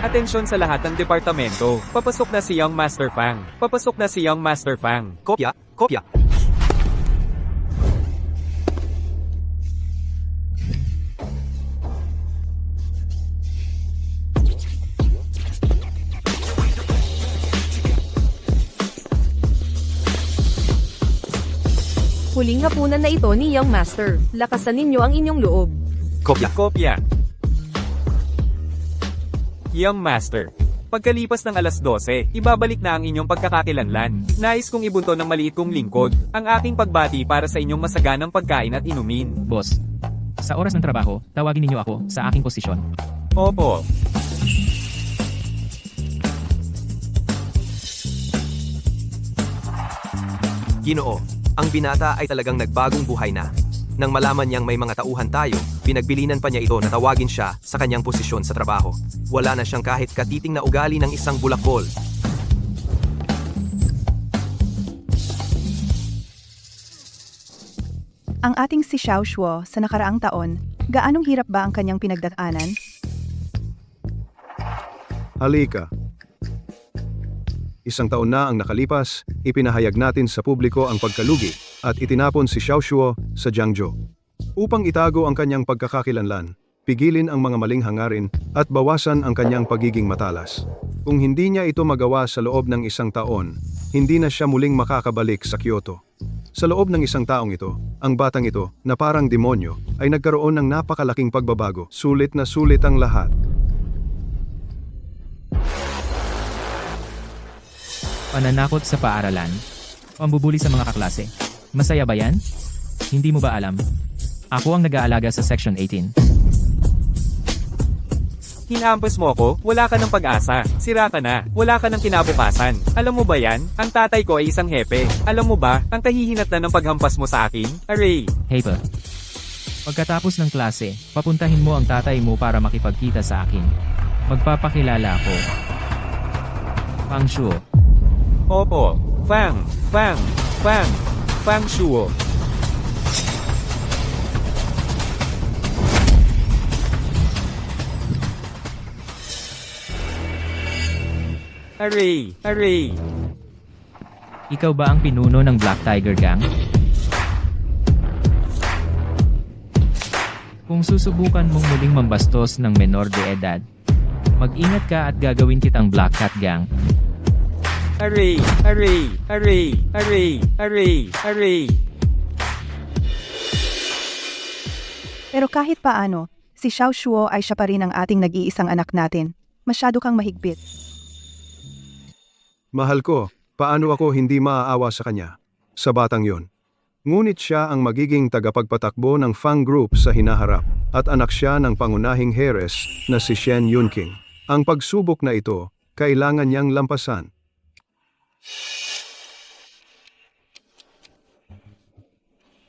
Atensyon sa lahat ng departamento. Papasok na si Young Master Fang. Papasok na si Young Master Fang. Kopya, kopya. Huling hapunan na ito ni Young Master. Lakasan ninyo ang inyong loob. Kopya. Kopya. Young Master. Pagkalipas ng alas 12, ibabalik na ang inyong pagkakakilanlan. Nais kong ibunto ng maliit kong lingkod, ang aking pagbati para sa inyong masaganang pagkain at inumin. Boss, sa oras ng trabaho, tawagin ninyo ako sa aking posisyon. Opo. Ginoo, ang binata ay talagang nagbagong buhay na. Nang malaman niyang may mga tauhan tayo, pinagbilinan pa niya ito na tawagin siya sa kanyang posisyon sa trabaho. Wala na siyang kahit katiting na ugali ng isang bulakbol. Ang ating si Xiao Shuo sa nakaraang taon, gaanong hirap ba ang kanyang pinagdaanan? Halika. Isang taon na ang nakalipas, ipinahayag natin sa publiko ang pagkalugi at itinapon si Xiao Shuo sa Jiangzhou. Upang itago ang kanyang pagkakakilanlan, pigilin ang mga maling hangarin at bawasan ang kanyang pagiging matalas. Kung hindi niya ito magawa sa loob ng isang taon, hindi na siya muling makakabalik sa Kyoto. Sa loob ng isang taong ito, ang batang ito, na parang demonyo, ay nagkaroon ng napakalaking pagbabago. Sulit na sulit ang lahat. Pananakot sa paaralan. Pambubuli sa mga kaklase. Masaya ba yan? Hindi mo ba alam? Ako ang nag-aalaga sa Section 18. Hinahampas mo ako, wala ka ng pag-asa. Sira ka na, wala ka ng kinabukasan. Alam mo ba yan? Ang tatay ko ay isang hepe. Alam mo ba, ang kahihinatnan ng paghampas mo sa akin? Aray! Hey pa. Pagkatapos ng klase, papuntahin mo ang tatay mo para makipagkita sa akin. Magpapakilala ako. Pang Shuo. Opo. Fang. Fang Shuo. Aray! Ikaw ba ang pinuno ng Black Tiger Gang? Kung susubukan mong muling mambastos ng menor de edad, mag-ingat ka at gagawin kitang Black Cat Gang. Aray! Pero kahit paano, si Xiao Shuo ay siya pa rin ang ating nag-iisang anak natin. Masyado kang mahigpit. Mahal ko, paano ako hindi maaawa sa kanya? Sa batang yon. Ngunit siya ang magiging tagapagpatakbo ng Fang Group sa hinaharap, at anak siya ng pangunahing heres na si Shen Yunqing. Ang pagsubok na ito, kailangan niyang lampasan.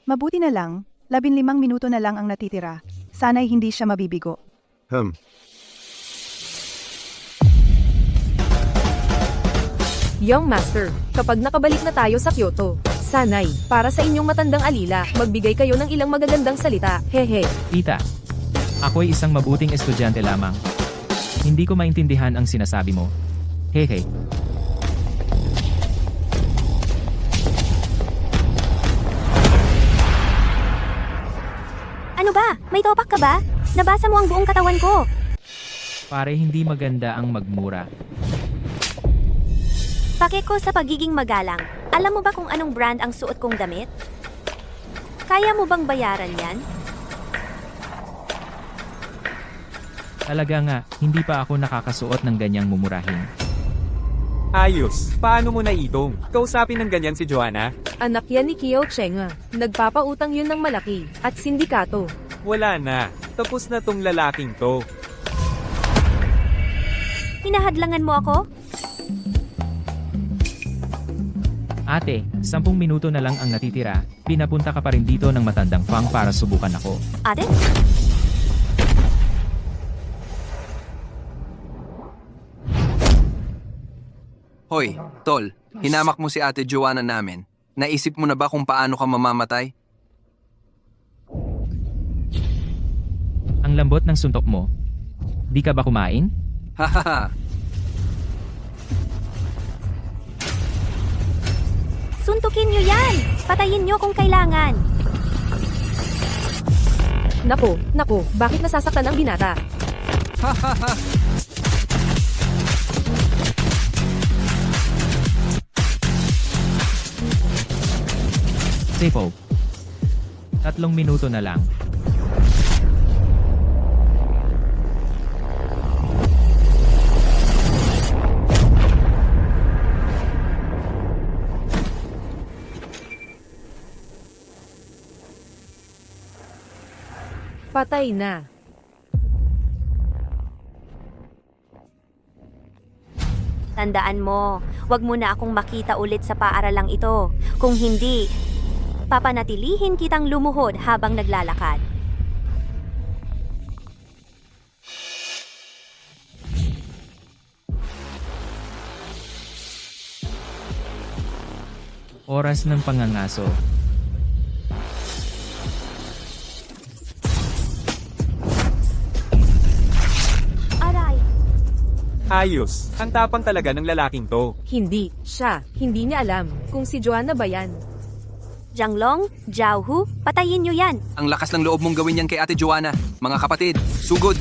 Mabuti na lang, 15 minuto na lang ang natitira. Sana'y hindi siya mabibigo. Young Master, kapag nakabalik na tayo sa Kyoto, sanay, para sa inyong matandang alila, magbigay kayo ng ilang magagandang salita, hehe. Tita, ako'y isang mabuting estudyante lamang. Hindi ko maintindihan ang sinasabi mo. Hehe. Ano ba? May topak ka ba? Nabasa mo ang buong katawan ko. Pare, hindi maganda ang magmura. Pake ko sa pagiging magalang. Alam mo ba kung anong brand ang suot kong damit? Kaya mo bang bayaran yan? Talaga nga, hindi pa ako nakakasuot ng ganyang mumurahin. Ayos, paano mo naitong? Kausapin ng ganyan si Joanna? Anak yan ni Kiao Chenga. Nagpapautang yun ng malaki, at sindikato. Wala na, tapos na tong lalaking to. Hinahadlangan mo ako? Ate, 10 minuto na lang ang natitira, pinapunta ka pa rin dito ng matandang Fang para subukan ako. Ate? Hoy, tol, hinamak mo si Ate Joanna namin. Naisip mo na ba kung paano ka mamamatay? Ang lambot ng suntok mo. Di ka ba kumain? Hahaha. Suntukin nyo yan! Patayin nyo kung kailangan! Naku, bakit nasasaktan ang binata? Sapo. 3 minuto na lang. Patay na. Tandaan mo, wag mo na akong makita ulit sa paaralang ito. Kung hindi, papanatilihin kitang lumuhod habang naglalakad. Oras ng pangangaso. Aray! Ayos, ang tapang talaga ng lalaking to. Hindi niya alam kung si Joanna ba yan. Jianglong, Jiaohu, patayin nyo yan! Ang lakas ng loob mong gawin yan kay Ate Joanna. Mga kapatid, sugod!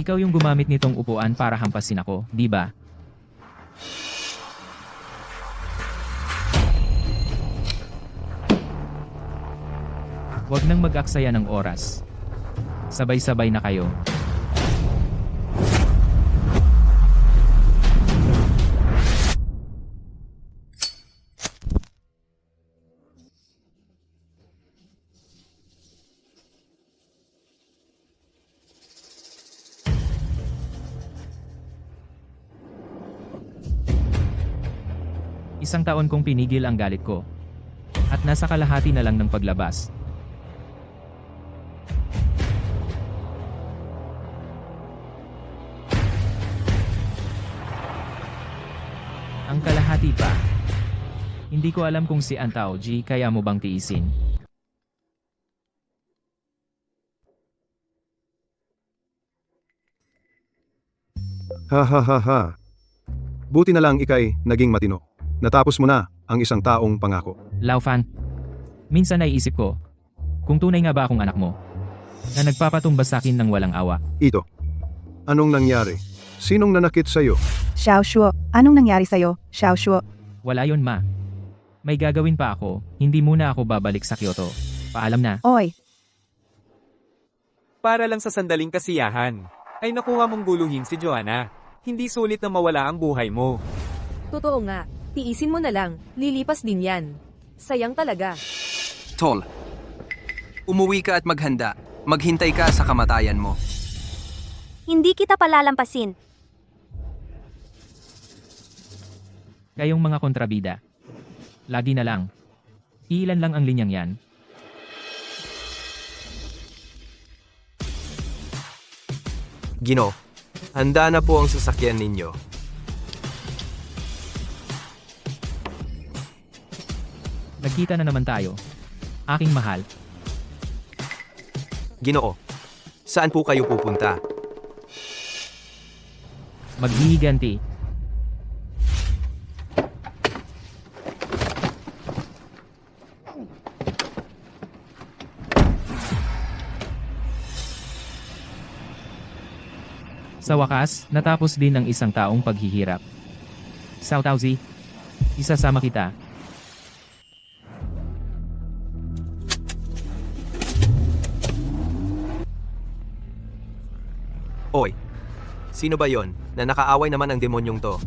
Ikaw yung gumamit nitong upuan para hampasin ako, di ba? Huwag nang mag-aksaya ng oras. Sabay-sabay na kayo. Isang taon kong pinigil ang galit ko. At nasa kalahati na lang ng paglabas. Ang kalahati pa. Hindi ko alam kung si Antao G kaya mo bang tiisin. Ha ha ha ha. Buti na lang ikay naging matino. Natapos mo na ang isang taong pangako. Laufan, minsan naiisip ko, kung tunay nga ba akong anak mo, na nagpapatumbas sa akin ng walang awa. Ito. Anong nangyari? Sinong nanakit sa'yo? Xiao Shuo, anong nangyari sa'yo, Xiao Shuo? Wala yon ma. May gagawin pa ako, hindi muna ako babalik sa Kyoto. Paalam na. Oy, Para lang sa sandaling kasiyahan, ay nakuha mong guluhin si Joanna. Hindi sulit na mawala ang buhay mo. Totoo nga, tiisin mo na lang, lilipas din yan. Sayang talaga. Tol, umuwi ka at maghanda. Maghintay ka sa kamatayan mo. Hindi kita palalampasin. Kayong mga kontrabida. Lagi na lang. Ilan lang ang linyang yan. Gino, handa na po ang sasakyan ninyo. Nagkita na naman tayo. Aking mahal. Ginoo, saan po kayo pupunta? Maghihiganti. Sa wakas, natapos din ang isang taong paghihirap. Sao Tauzi, isasama kita. Oy, sino ba yon na nakaaway naman ang demonyong to?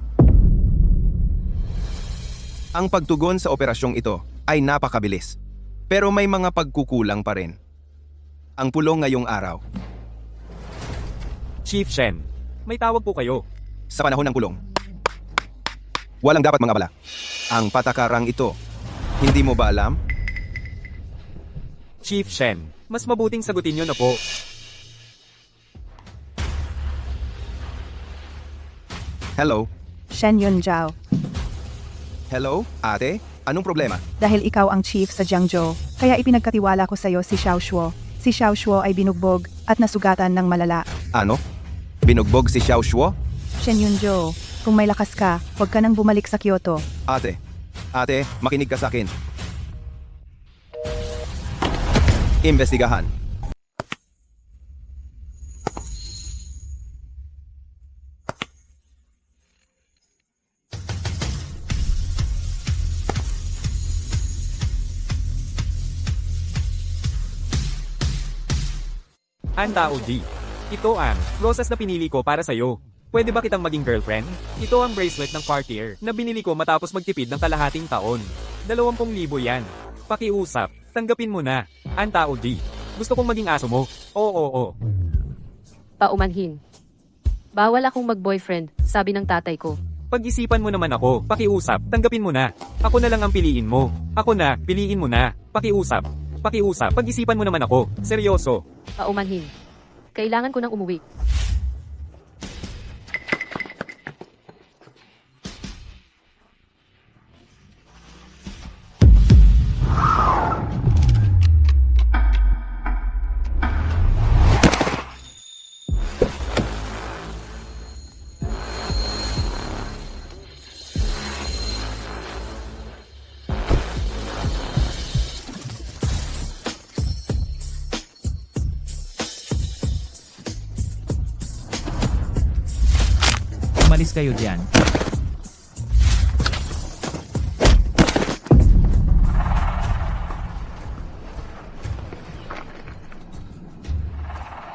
Ang pagtugon sa operasyong ito ay napakabilis. Pero may mga pagkukulang pa rin. Ang pulong ngayong araw. Chief Shen, may tawag po kayo. Sa panahon ng kulong, walang dapat mga bala. Ang patakarang ito, hindi mo ba alam? Chief Shen, mas mabuting sagutin nyo na po. Hello? Shen Yunjiao. Hello? Ate? Anong problema? Dahil ikaw ang chief sa Jiangzhou, kaya ipinagkatiwala ko sa'yo si Xiao Shuo. Si Xiao Shuo ay binugbog at nasugatan ng malala. Ano? Binugbog si Xiao Shuo? Shen Yunjiao, kung may lakas ka, huwag ka nang bumalik sa Kyoto. Ate, makinig ka sa akin. Imbestigahan. Anta OG. Ito ang rosas na pinili ko para sa'yo. Pwede ba kitang maging girlfriend? Ito ang bracelet ng Cartier na binili ko matapos magtipid ng kalahating taon. 20,000 yan. Pakiusap, tanggapin mo na. Anta OG. Gusto kong maging aso mo. Oo. Paumanhin. Bawal akong mag-boyfriend, sabi ng tatay ko. Pag-isipan mo naman ako. Pakiusap, tanggapin mo na. Ako na lang ang piliin mo. Ako na, piliin mo na. Pakiusap, pag-isipan mo naman ako. Seryoso. Paumanhin. Kailangan ko nang umuwi. Umalis kayo diyan.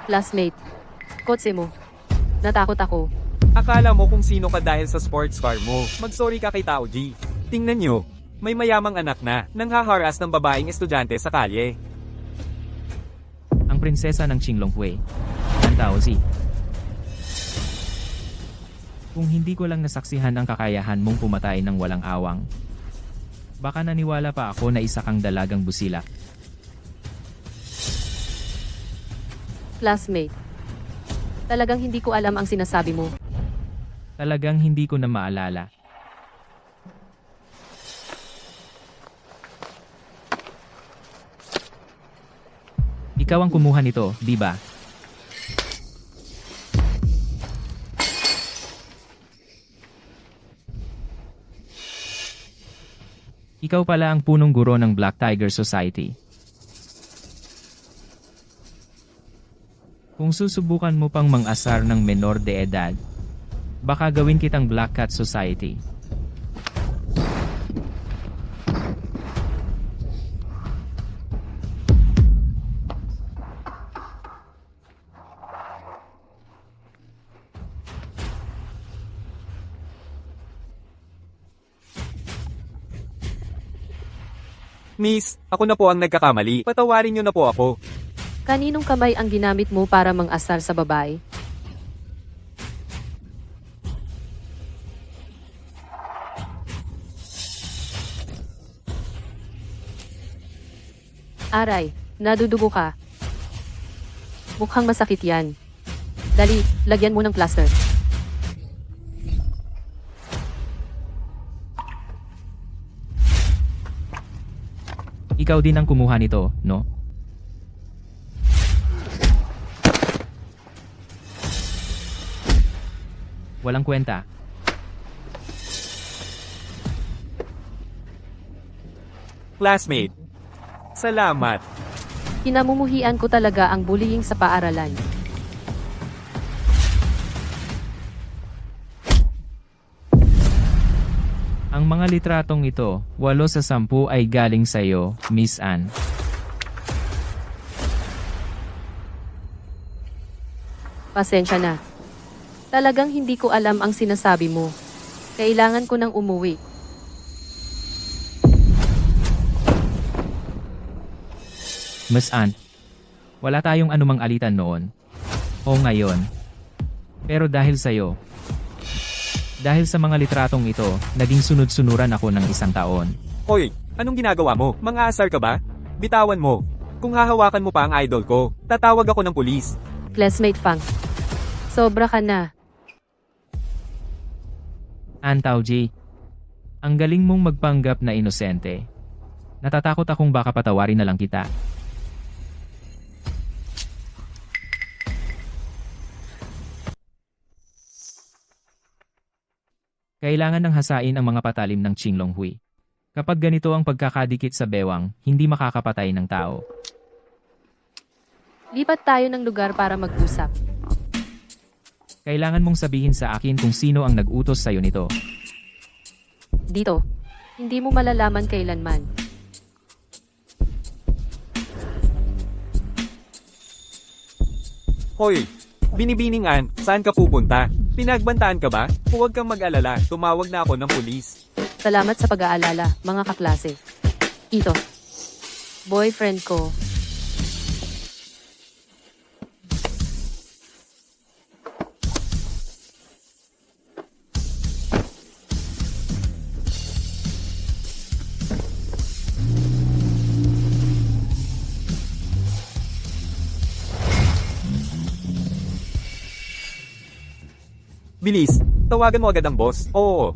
Classmate. Kotse mo. Natakot ako. Akala mo kung sino ka dahil sa sports car mo. Mag-sorry ka kay Tao G. Tingnan nyo, may mayamang anak na nang haharas ng babaeng estudyante sa kalye. Ang prinsesa ng Qinglonghui. Ang Tao Z. Kung hindi ko lang nasaksihan ang kakayahan mong pumatay ng walang awang, baka naniwala pa ako na isa kang dalagang busila. Classmate. Talagang hindi ko alam ang sinasabi mo. Talagang hindi ko na maalala. Ikaw ang kumuha nito, di ba? Ikaw pala ang punong guro ng Black Tiger Society. Kung susubukan mo pang mang-asar ng menor de edad, baka gawin kitang Black Cat Society. Miss, ako na po ang nagkakamali. Patawarin nyo na po ako. Kaninong kamay ang ginamit mo para mang-asar sa babae? Aray, nadudugo ka. Mukhang masakit yan. Dali, lagyan mo ng plaster. Ikaw din ang kumuha nito, no? Walang kwenta. Classmate. Salamat. Kinamumuhian ko talaga ang bullying sa paaralan. Ang mga litratong ito, 8 sa 10 ay galing sa'yo, Miss Anne. Pasensya na. Talagang hindi ko alam ang sinasabi mo. Kailangan ko nang umuwi. Miss Anne, wala tayong anumang alitan noon. O ngayon. Pero dahil sa'yo, dahil sa mga litratong ito, naging sunod-sunuran ako ng 1 taon. Hoy, anong ginagawa mo? Mang-aasar ka ba? Bitawan mo. Kung hahawakan mo pa ang idol ko, tatawag ako ng pulis. Classmate Fang. Sobra ka na. Antaw G. Ang galing mong magpanggap na inosente. Natatakot akong baka patawarin na lang kita. Kailangan ng hasain ang mga patalim ng Qinglong Hui. Kapag ganito ang pagkakadikit sa bewang, hindi makakapatay ng tao. Lipat tayo ng lugar para mag-usap. Kailangan mong sabihin sa akin kung sino ang nag-utos sa'yo nito. Dito. Hindi mo malalaman kailanman. Hoy, binibiningan, saan ka pupunta? Pinagbantaan ka ba? Huwag kang mag-alala, tumawag na ako ng pulis. Salamat sa pag-aalala, mga kaklase. Ito. Boyfriend ko. Bilis, tawagan mo agad ang boss. Oo.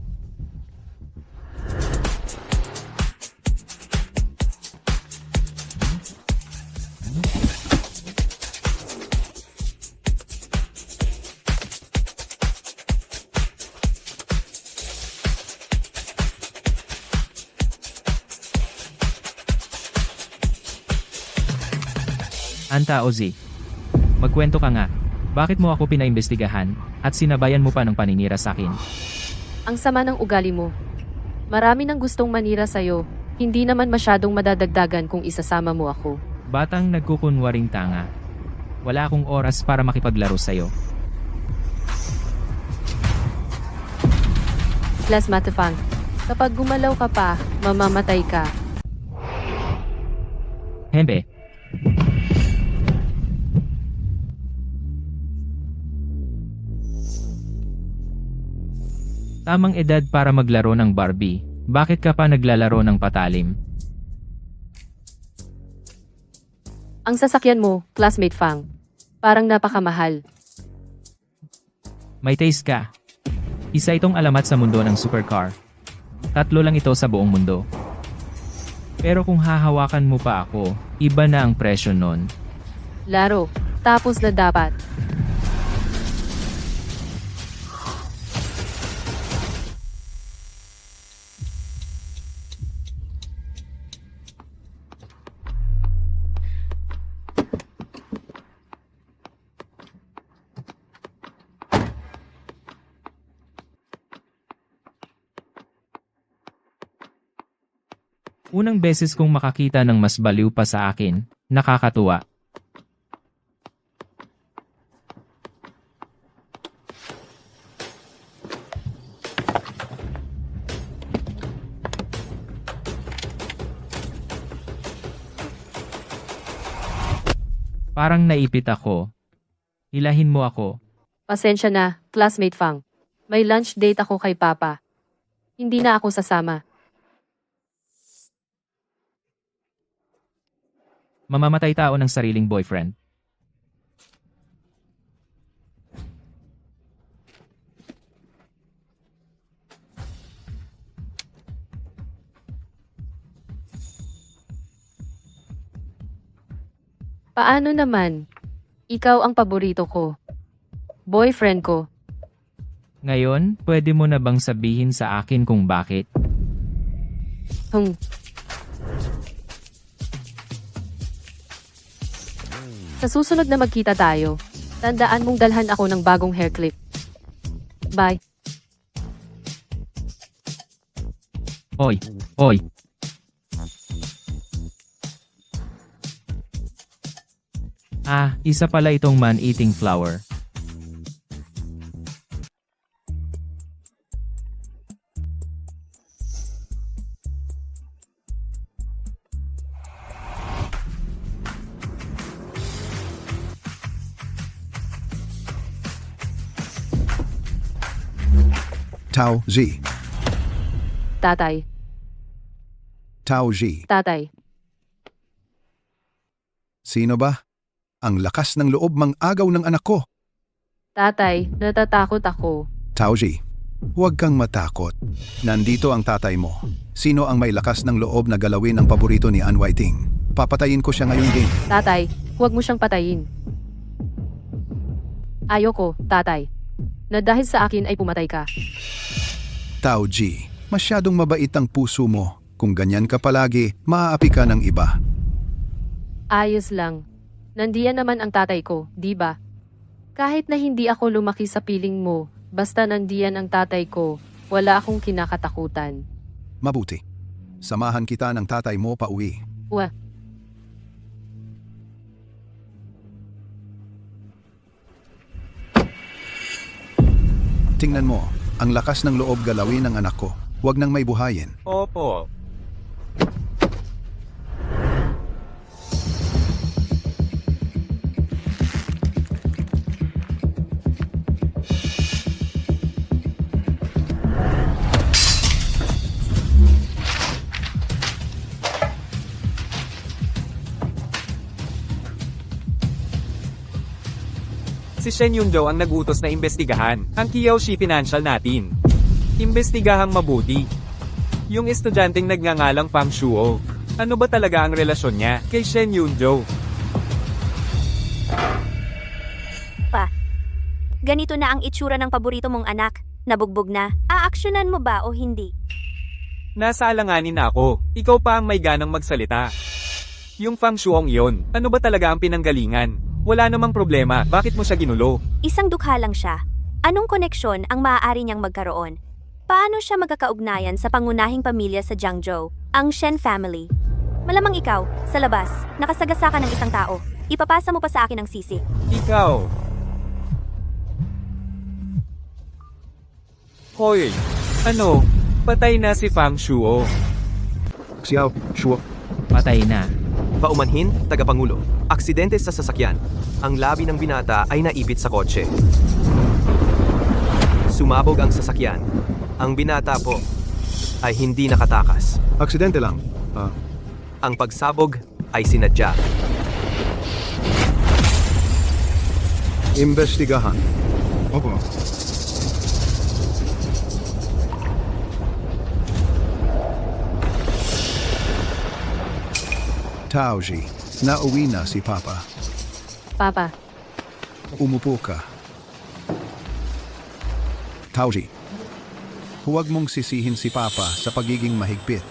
Anta Ozzy. Magkwento ka nga. Bakit mo ako pinaimbestigahan, at sinabayan mo pa ng paninira sa akin? Ang sama ng ugali mo. Marami nang gustong manira sa'yo. Hindi naman masyadong madadagdagan kung isasama mo ako. Batang nagkukunwaring tanga. Wala akong oras para makipaglaro sa'yo. Classmate Fang. Kapag gumalaw ka pa, mamamatay ka. Hembe. Tamang edad para maglaro ng Barbie. Bakit ka pa naglalaro ng patalim? Ang sasakyan mo, classmate Fang. Parang napakamahal. May taste ka. Isa itong alamat sa mundo ng supercar. 3 lang ito sa buong mundo. Pero kung hahawakan mo pa ako, iba na ang presyo nun. Laro. Tapos na dapat. Unang beses kong makakita ng mas baliw pa sa akin, nakakatuwa. Parang naipit ako. Hilahin mo ako. Pasensya na, classmate Fang. May lunch date ako kay Papa. Hindi na ako sasama. Mamamatay tao ng sariling boyfriend. Paano naman? Ikaw ang paborito ko. Boyfriend ko. Ngayon, pwede mo na bang sabihin sa akin kung bakit? Sa susunod na magkita tayo, tandaan mong dalhan ako ng bagong hair clip. Bye. Oy, oy. Isa pala itong man-eating flower. Tao Z. Tatay, Tao Z. tatay. Sino ba? Ang lakas ng loob mang-agaw ng anak ko. Tatay, natatakot ako. Tao Z. Huwag kang matakot. Nandito ang tatay mo. Sino ang may lakas ng loob na galawin ang paborito ni Ann Whiting? Papatayin ko siya ngayon din. Tatay, huwag mo siyang patayin. Ayoko, tatay. Na dahil sa akin ay pumatay ka. Tao G, masyadong mabait ang puso mo. Kung ganyan ka palagi, maaapi ka ng iba. Ayos lang. Nandiyan naman ang tatay ko, di ba? Kahit na hindi ako lumaki sa piling mo, basta nandiyan ang tatay ko, wala akong kinakatakutan. Mabuti. Samahan kita ng tatay mo pauwi. Wa, Tingnan mo, ang lakas ng loob galawin ng anak ko. Huwag nang may buhayin. Opo. Si Shen Yunjo ang nag-utos na imbestigahan ang Kiyoshi Financial natin. Imbestigahang mabuti. Yung estudyanteng nagngangalang Fang Shuo. Ano ba talaga ang relasyon niya kay Shen Yunjo? Ganito na ang itsura ng paborito mong anak. Nabugbog na. Aaksyonan mo ba o hindi? Nasa alanganin na ako. Ikaw pa ang may ganang magsalita. Yung Fang Shuong iyon, ano ba talaga ang pinanggalingan? Wala namang problema, bakit mo siya ginulo? Isang dukha lang siya. Anong koneksyon ang maaari niyang magkaroon? Paano siya magkakaugnayan sa pangunahing pamilya sa Jiangzhou, ang Shen family? Malamang ikaw, sa labas, nakasagasa ka ng isang tao. Ipapasa mo pa sa akin ang sisi. Ikaw. Hoy, ano? Patay na si Fang Shuo. Xiao, Shuo. Patay na. Paumanhin, tagapangulo. Aksidente sa sasakyan. Ang labi ng binata ay naipit sa kotse. Sumabog ang sasakyan. Ang binata po ay hindi nakatakas. Aksidente lang. Ang pagsabog ay sinadya. Imbestigahan. Opo. Taoji, nauwi na si Papa. Papa, Umupo ka. Taoji, huwag mong sisihin si Papa sa pagiging mahigpit.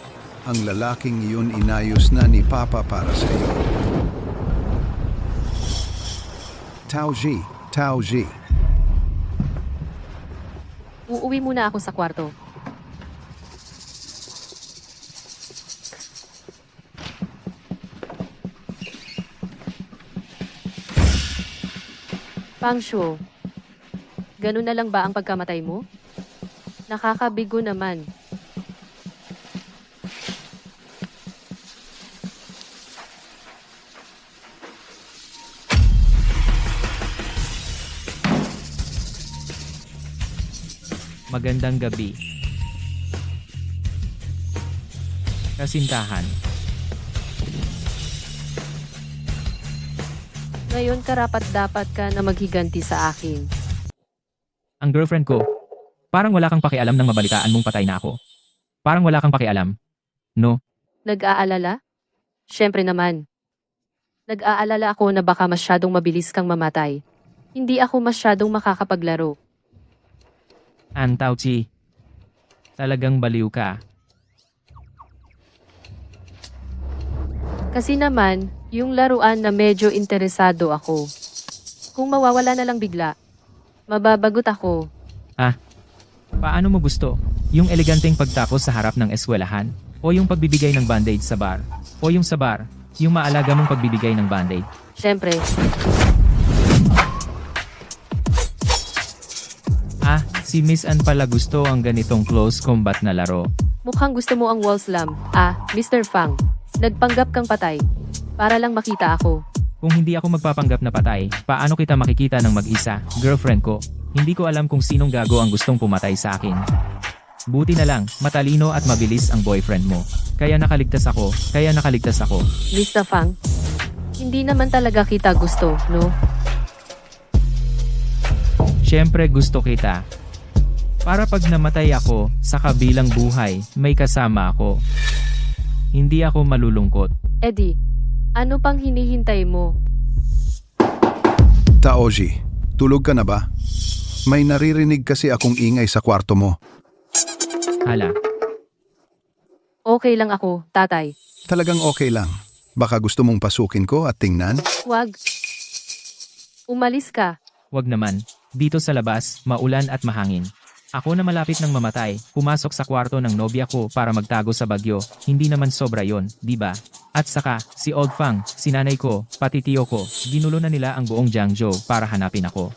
Ang lalaking iyon inayos na ni Papa para sa iyo. Taoji, Taoji. uuwi muna ako sa kwarto. Fang Shuo, ganun na lang ba ang pagkamatay mo? Nakakabigo naman. Magandang gabi. Kasintahan. Ngayon karapat-dapat ka na maghiganti sa akin. Ang girlfriend ko, parang wala kang pakialam nang mabalitaan mong patay na ako. Parang wala kang pakialam. No? Nag-aalala? Siyempre naman. Nag-aalala ako na baka masyadong mabilis kang mamatay. Hindi ako masyadong makakapaglaro. An Tauchi. Talagang baliw ka. Kasi naman, yung laruan na medyo interesado ako. Kung mawawala na lang bigla, mababagot ako. Paano mo gusto? Yung eleganteng pagtapos sa harap ng eskwelahan? O yung pagbibigay ng band-aid sa bar? O yung sa bar, yung maalaga mong pagbibigay ng band-aid? Siyempre, Si Miss Ann pala gusto ang ganitong close combat na laro. mukhang gusto mo ang wall slam. Mr. Fang, nagpanggap kang patay. Para lang makita ako. Kung hindi ako magpapanggap na patay, paano kita makikita ng mag-isa, girlfriend ko? Hindi ko alam kung sinong gago ang gustong pumatay sa akin. Buti na lang, matalino at mabilis ang boyfriend mo. Kaya nakaligtas ako. Mr. Fang, hindi naman talaga kita gusto, no? Siyempre gusto kita. Para pag namatay ako, sa kabilang buhay, may kasama ako. Hindi ako malulungkot. Eddie, ano pang hinihintay mo? Taoji, tulog ka na ba? May naririnig kasi akong ingay sa kwarto mo. Hala, Okay lang ako, tatay. Talagang okay lang. Baka gusto mong pasukin ko at tingnan? Wag. Umalis ka. wag naman. Dito sa labas, maulan at mahangin. Ako na malapit ng mamatay, pumasok sa kwarto ng nobya ko para magtago sa bagyo, hindi naman sobra yon, di ba? At saka, si Old Fang, si nanay ko, pati tiyo ko, ginulo na nila ang buong Jiangzhou para hanapin ako.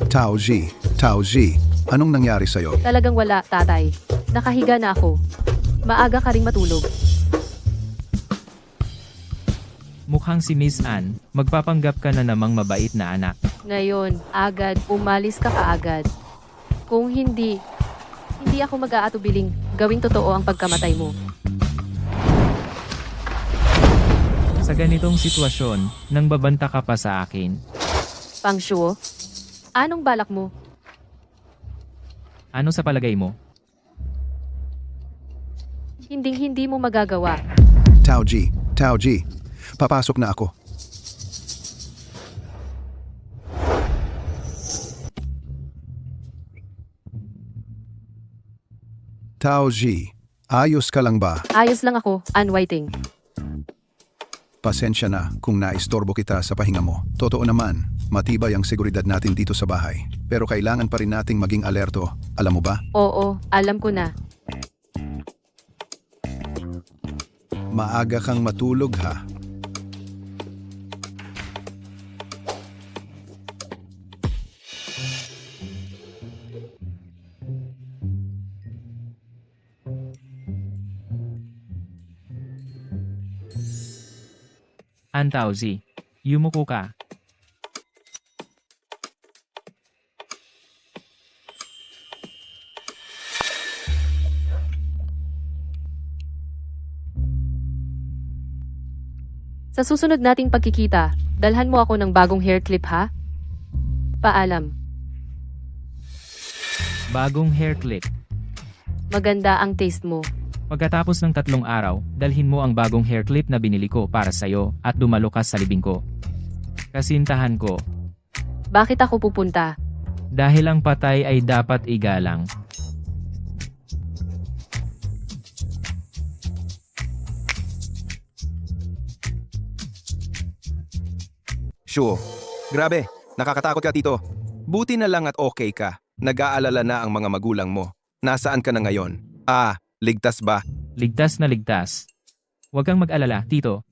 Taoji, anong nangyari sa'yo? Talagang wala, tatay. Nakahiga na ako. Maaga ka ring matulog. Mukhang si Miss Anne, magpapanggap ka na namang mabait na anak. Ngayon, agad, umalis ka kaagad. Kung hindi ako mag-aatubiling gawing totoo ang pagkamatay mo. Sa ganitong sitwasyon, nang babanta ka pa sa akin. Pang Shuo, anong balak mo? Ano sa palagay mo? Hinding-hindi mo magagawa. Taoji, papasok na ako. Taoji, ayos ka lang ba? Ayos lang ako, Ann Whiting. Pasensya na kung naistorbo kita sa pahinga mo. Totoo naman, matibay ang seguridad natin dito sa bahay. Pero kailangan pa rin nating maging alerto. Alam mo ba? Oo, alam ko na. Maaga kang matulog ha. Antauzi, yumuko ka. Sa susunod nating pagkikita, dalhan mo ako ng bagong hair clip ha? Paalam. Bagong hair clip. Maganda ang taste mo. Pagkatapos ng 3 araw, dalhin mo ang bagong hair clip na binili ko para sa'yo at dumalo ka sa libing ko. Kasintahan ko, Bakit ako pupunta? dahil ang patay ay dapat igalang. Sure. Grabe, nakakatakot ka Tito. Buti na lang at okay ka. Nag-aalala na ang mga magulang mo. Nasaan ka na ngayon? Ligtas ba? Ligtas na ligtas. Huwag kang mag-alala, Tito.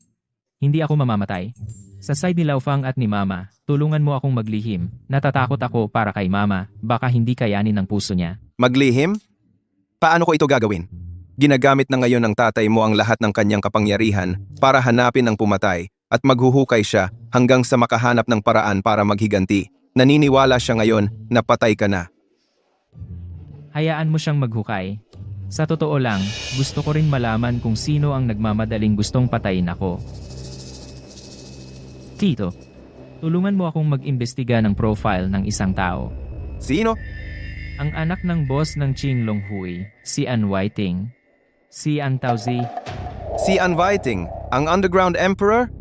Hindi ako mamamatay. Sa side ni Laufang at ni Mama, tulungan mo akong maglihim. Natatakot ako para kay Mama, baka hindi kayanin ng puso niya. Maglihim? Paano ko ito gagawin? Ginagamit na ngayon ng tatay mo ang lahat ng kanyang kapangyarihan para hanapin ang pumatay at maghuhukay siya hanggang sa makahanap ng paraan para maghiganti. Naniniwala siya ngayon na patay ka na. Hayaan mo siyang maghukay. Sa totoo lang, gusto ko rin malaman kung sino ang nagmamadaling gustong patayin ako. Tito, tulungan mo akong mag-imbestiga ng profile ng isang tao. Sino? Ang anak ng boss ng Qing Longhui, si Ann Whiting. Si Antauzi. Si Ann Whiting, ang Underground Emperor?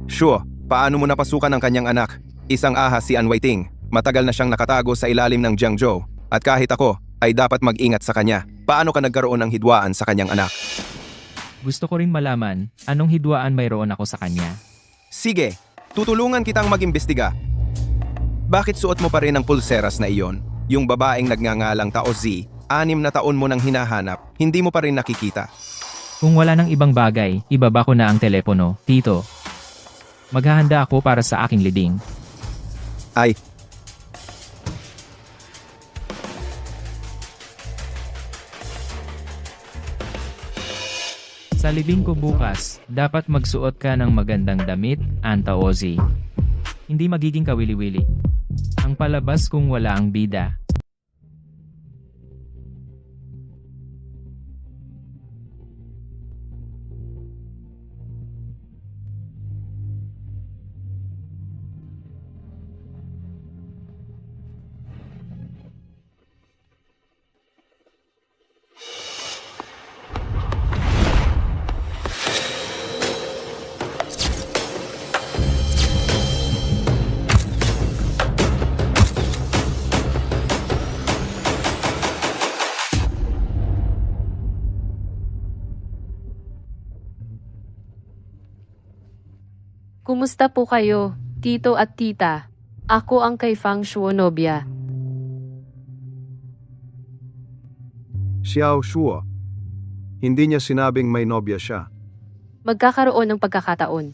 Sure, paano mo napasukan ang kanyang anak? Isang ahas si Ann Whiting. Matagal na siyang nakatago sa ilalim ng Jiangzhou. At kahit ako, ay dapat mag-ingat sa kanya. Paano ka nagkaroon ng hidwaan sa kanyang anak? Gusto ko rin malaman, anong hidwaan mayroon ako sa kanya. Sige, tutulungan kitang mag-imbestiga. Bakit suot mo pa rin ang pulseras na iyon? Yung babaeng nagngangalang Tao Z, 6 na taon mo nang hinahanap, hindi mo pa rin nakikita. Kung wala nang ibang bagay, ibaba ko na ang telepono, Tito. Maghahanda ako para sa aking libing. Ay, Sa libing ko bukas, dapat magsuot ka ng magandang damit, Antaozi. Hindi magiging kawili-wili. Ang palabas kung wala ang bida. Kumusta po kayo, tito at tita? Ako ang kay Fang Shuo nobya. Xiao Shuo. Hindi niya sinabing may nobya siya. Magkakaroon ng pagkakataon.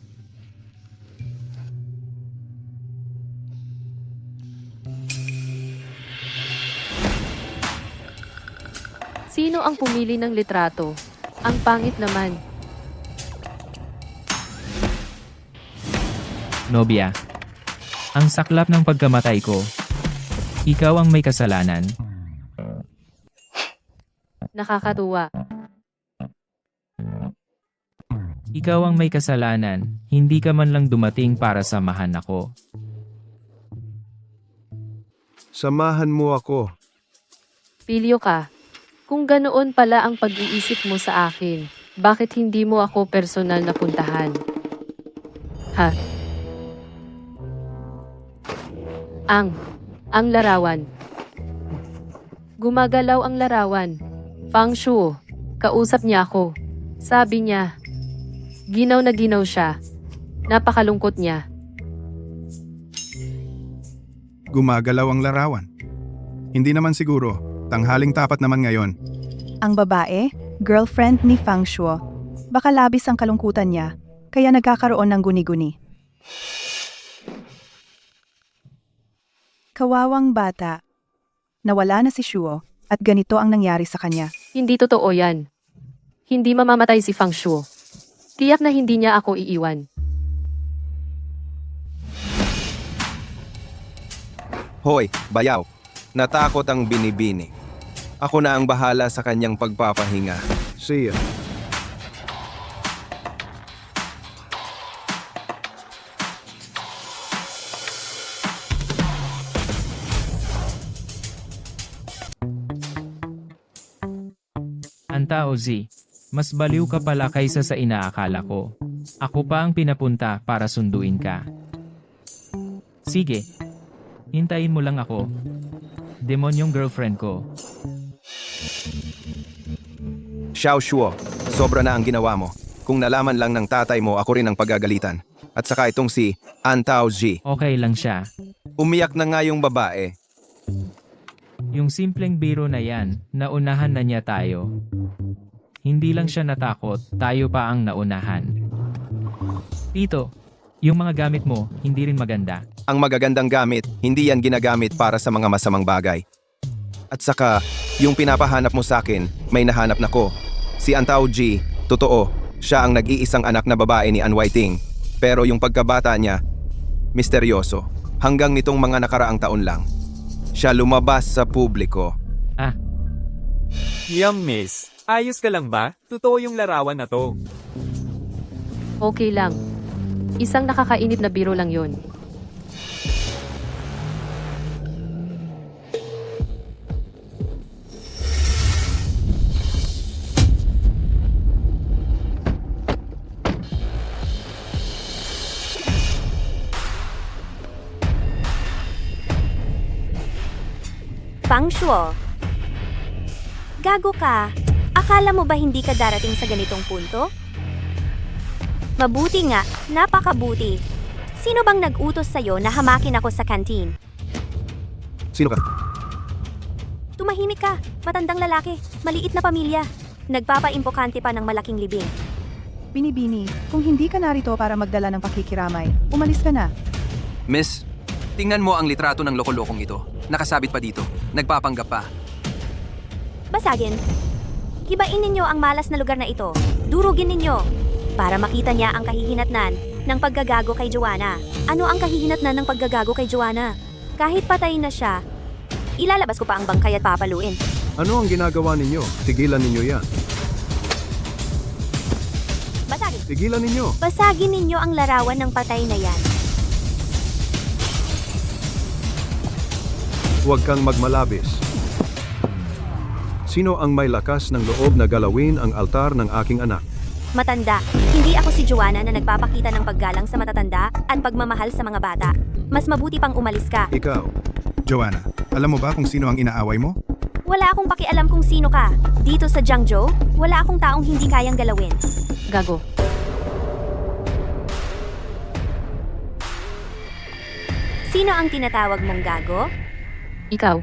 Sino ang pumili ng litrato? Ang pangit naman. Nobya. Ang saklap ng pagkamatay ko. Ikaw ang may kasalanan. Nakakatuwa. Ikaw ang may kasalanan, hindi ka man lang dumating para samahan ako. Samahan mo ako. Pilyo ka. Kung ganoon pala ang pag-iisip mo sa akin, bakit hindi mo ako personal na puntahan? Ha? Ang larawan. Gumagalaw ang larawan. Fang Shuo, kausap niya ako. Sabi niya, ginaw na ginaw siya. Napakalungkot niya. Gumagalaw ang larawan. Hindi naman siguro, tanghaling tapat naman ngayon. Ang babae, girlfriend ni Fang Shuo. Baka labis ang kalungkutan niya, kaya nagkakaroon ng guni-guni. Kawawang bata. Nawala na si Shuo at ganito ang nangyari sa kanya. Hindi totoo yan. Hindi mamamatay si Fang Shuo. Tiyak na hindi niya ako iiwan. Hoy, bayaw. Natakot ang binibini. Ako na ang bahala sa kanyang pagpapahinga. Siya. Antao Z, mas baliw ka pala kaysa sa inaakala ko. Ako pa ang pinapunta para sunduin ka. Sige. Hintayin mo lang ako. Demonyong girlfriend ko. Xiao Shuo, sobra na ang ginawa mo. Kung nalaman lang ng tatay mo, ako rin ang pagagalitan. At saka itong si Antao Z. Okay lang siya. Umiyak na nga yung babae. Yung simpleng biro na yan, naunahan na niya tayo. Hindi lang siya natakot, tayo pa ang naunahan. Tito, yung mga gamit mo, hindi rin maganda. Ang magagandang gamit, hindi yan ginagamit para sa mga masamang bagay. At saka, yung pinapahanap mo sa akin, may nahanap na ko. Si Antao G, totoo, siya ang nag-iisang anak na babae ni An Waiting. Pero yung pagkabata niya, misteryoso. Hanggang nitong mga nakaraang taon lang. Siya lumabas sa publiko. Yum, miss. Ayos ka lang ba? Totoo yung larawan na to. Okay lang. Isang nakakainip na biro lang yon. Fang Shuo. Gago ka. Akala mo ba hindi ka darating sa ganitong punto? Mabuti nga, napakabuti. Sino bang nag-utos sa'yo na hamakin ako sa kantin? Sino ka? Tumahimik ka, matandang lalaki, maliit na pamilya. Nagpapaimpokante pa ng malaking libing. Binibini, kung hindi ka narito para magdala ng pakikiramay, umalis ka na. Miss, tingnan mo ang litrato ng loko-lokong ito. Nakasabit pa dito. Nagpapanggap pa. Basagin. Hibain ninyo ang malas na lugar na ito. Durugin ninyo. Para makita niya ang kahihinatnan ng paggagago kay Joanna. Ano ang kahihinatnan ng paggagago kay Joanna? Kahit patay na siya, ilalabas ko pa ang bangkay at papaluin. Ano ang ginagawa ninyo? Tigilan ninyo yan. Basagin. Tigilan ninyo. Basagin ninyo ang larawan ng patay na yan. Huwag kang magmalabis. Sino ang may lakas ng loob na galawin ang altar ng aking anak? Matanda. Hindi ako si Joanna na nagpapakita ng paggalang sa matatanda at pagmamahal sa mga bata. Mas mabuti pang umalis ka. Ikaw. Joanna, alam mo ba kung sino ang inaaway mo? Wala akong pakialam kung sino ka. Dito sa Jiangzhou, wala akong taong hindi kayang galawin. Gago. Sino ang tinatawag mong gago? Ikaw.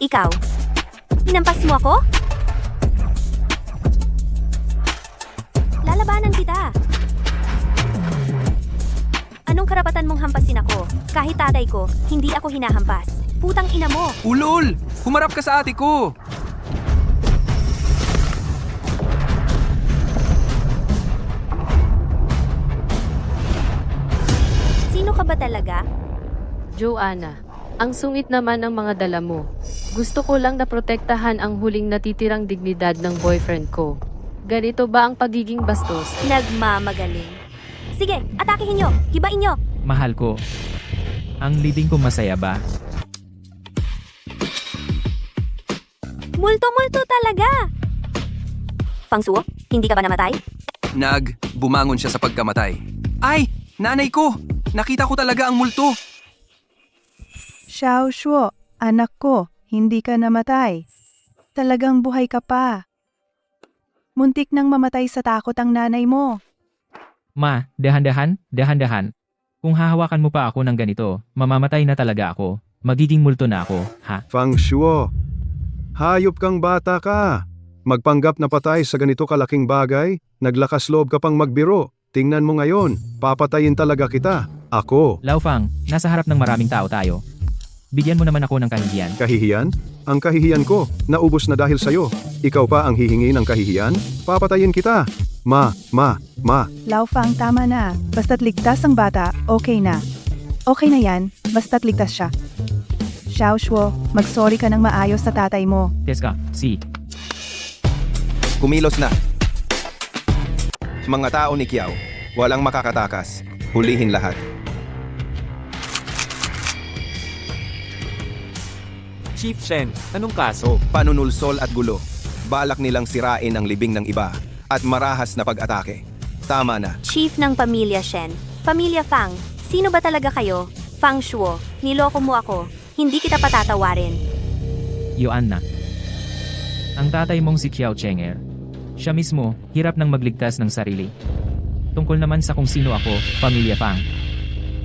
Ikaw. Hinampas mo ako? Lalabanan kita. Anong karapatan mong hampasin ako? Kahit tatay ko, hindi ako hinahampas. Putang ina mo! Ulol! Humarap ka sa ate ko! Sino ka ba talaga? Joanna, ang sungit naman ng mga dala mo. Gusto ko lang na protektahan ang huling natitirang dignidad ng boyfriend ko. Ganito ba ang pagiging bastos? Nagmamagaling. Sige, atakihin nyo! Hibain nyo! Mahal ko. Ang leading ko masaya ba? Multo-multo talaga! Fangsuo, hindi ka ba namatay? Bumangon siya sa pagkamatay. Ay! Nanay ko! Nakita ko talaga ang multo! Xiao Shuo, anak ko, hindi ka namatay. Talagang buhay ka pa. Muntik nang mamatay sa takot ang nanay mo. Ma, dahan-dahan, dahan-dahan. Kung hahawakan mo pa ako ng ganito, mamamatay na talaga ako. Magiging multo na ako, ha? Fang Shuo, hayop kang bata ka. Magpanggap na patay sa ganito kalaking bagay, naglakas loob ka pang magbiro. Tingnan mo ngayon, papatayin talaga kita. Ako. Lao Fang, nasa harap ng maraming tao tayo. Bigyan mo naman ako ng kahihiyan. Kahihiyan? Ang kahihiyan ko, naubos na dahil sayo. Ikaw pa ang hihingi ng kahihiyan? Papatayin kita. Ma. Lao Fang, tama na. Basta't ligtas ang bata, okay na. Okay na yan, basta't ligtas siya. Xiao Shuo, mag-sorry ka ng maayos sa tatay mo. Teska, si. Kumilos na. Mga tao ni Kiao, walang makakatakas. Hulihin lahat. Chief Shen, anong kaso? Panunulsol at gulo. Balak nilang sirain ang libing ng iba at marahas na pag-atake. Tama na. Chief ng Pamilya Shen. Pamilya Fang, sino ba talaga kayo? Fang Shuo, niloko mo ako. Hindi kita patatawarin. Yuan na. Ang tatay mong si Qiao Chenger. Siya mismo, hirap ng magligtas ng sarili. Tungkol naman sa kung sino ako, Pamilya Fang.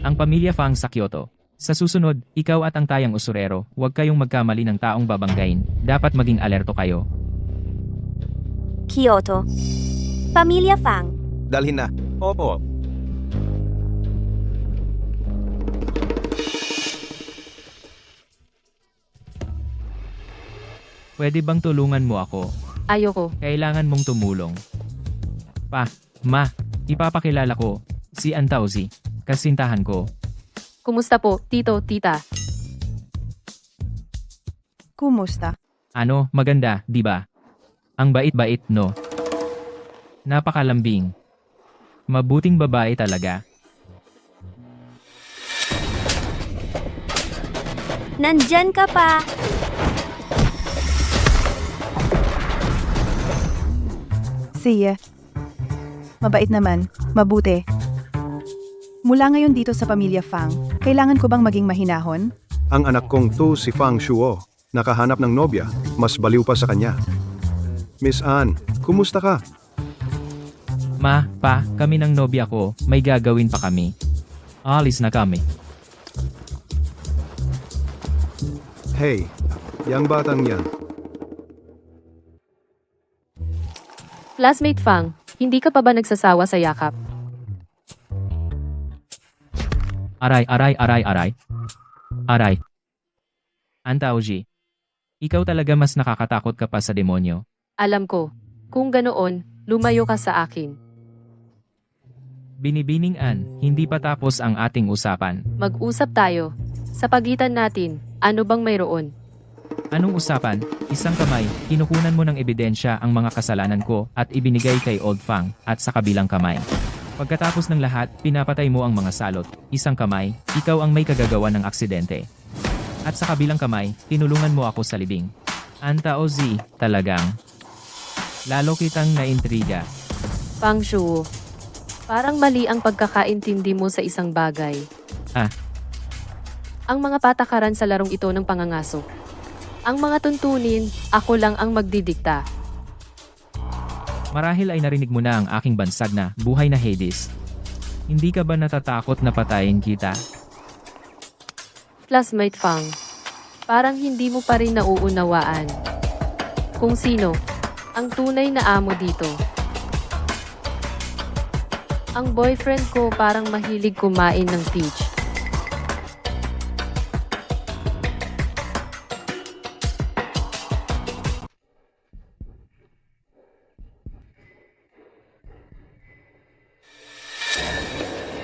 Ang Pamilya Fang sa Kyoto. Sa susunod, ikaw at ang tayang usurero, huwag kayong magkamali ng taong babanggain. Dapat maging alerto kayo. Kyoto. Pamilya Fang. Dalhin na. Opo. Pwede bang tulungan mo ako? Ayoko. Kailangan mong tumulong. Ma, ipapakilala ko, si Antauzi, kasintahan ko. Kumusta po, tito, tita? Kumusta? Ano, maganda, di ba? Ang bait-bait, no? Napakalambing. Mabuting babae talaga. Nandyan ka pa. Siya. Mabait naman, mabuti. Mula ngayon dito sa Pamilya Fang, kailangan ko bang maging mahinahon? Ang anak kong to si Fang Shuo. Nakahanap ng nobya, mas baliw pa sa kanya. Miss Anne, kumusta ka? Ma, pa, kami ng nobya ko, may gagawin pa kami. Alis na kami. Hey, yang batang yan. Classmate Fang, hindi ka pa ba nagsasawa sa yakap? Aray. Antauji, ikaw talaga mas nakakatakot ka pa sa demonyo. Alam ko. Kung ganoon, lumayo ka sa akin. Binibining-an, hindi pa tapos ang ating usapan. Mag-usap tayo. Sa pagitan natin, ano bang mayroon? Anong usapan? Isang kamay, kinukunan mo ng ebidensya ang mga kasalanan ko at ibinigay kay Old Fang at sa kabilang kamay. Pagkatapos ng lahat, pinapatay mo ang mga salot. Isang kamay, ikaw ang may kagagawa ng aksidente. At sa kabilang kamay, tinulungan mo ako sa libing. Antauzi, talagang. Lalo kitang naintriga. Fang Shuo. Parang mali ang pagkakaintindi mo sa isang bagay. Ang mga patakaran sa larong ito ng pangangaso. Ang mga tuntunin, ako lang ang magdidikta. Marahil ay narinig mo na ang aking bansag na buhay na Hades. Hindi ka ba natatakot na patayin kita? Classmate Fang, parang hindi mo pa rin nauunawaan kung sino ang tunay na amo dito. Ang boyfriend ko parang mahilig kumain ng peach.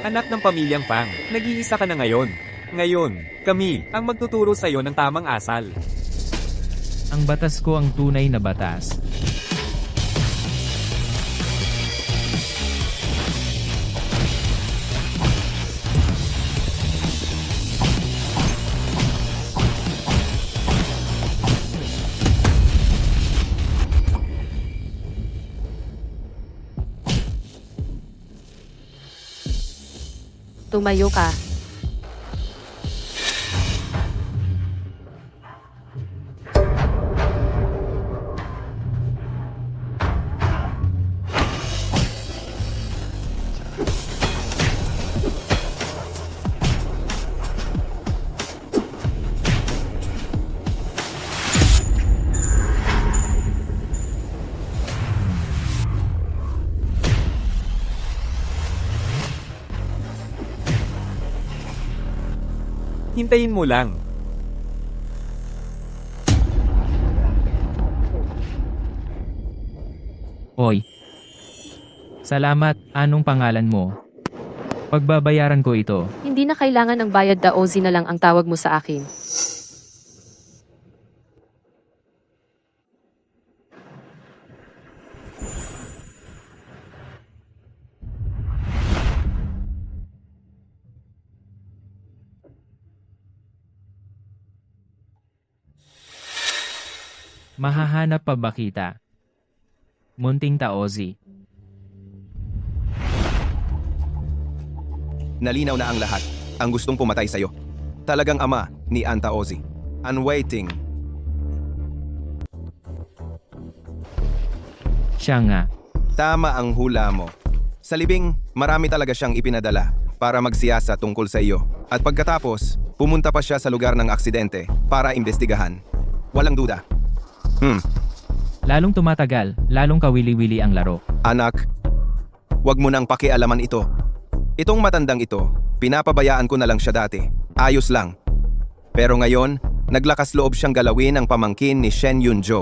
Anak ng pamilyang Fang, nag-iisa ka na ngayon. Ngayon, kami ang magtuturo sa iyo ng tamang asal. Ang batas ko ang tunay na batas. Tumayo ka. Hintayin mo lang. Oy. Salamat, anong pangalan mo? Pagbabayaran ko ito. Hindi na kailangan ng bayad, Daozi na lang ang tawag mo sa akin. Mahahanap pa ba kita? Munting Taozi. Nalinaw na ang lahat. Ang gustong pumatay sa'yo. Talagang ama ni Antaozi. Unwaiting. Siya nga. Tama ang hula mo. Sa libing, marami talaga siyang ipinadala para magsiyasa tungkol sa iyo. At pagkatapos, pumunta pa siya sa lugar ng aksidente para imbestigahan. Walang duda. Lalong tumatagal, lalong kawili-wili ang laro. Anak, wag mo nang pakialaman ito. Itong matandang ito, pinapabayaan ko na lang siya dati. Ayos lang. Pero ngayon, naglakas loob siyang galawin ang pamangkin ni Shen Yunjo.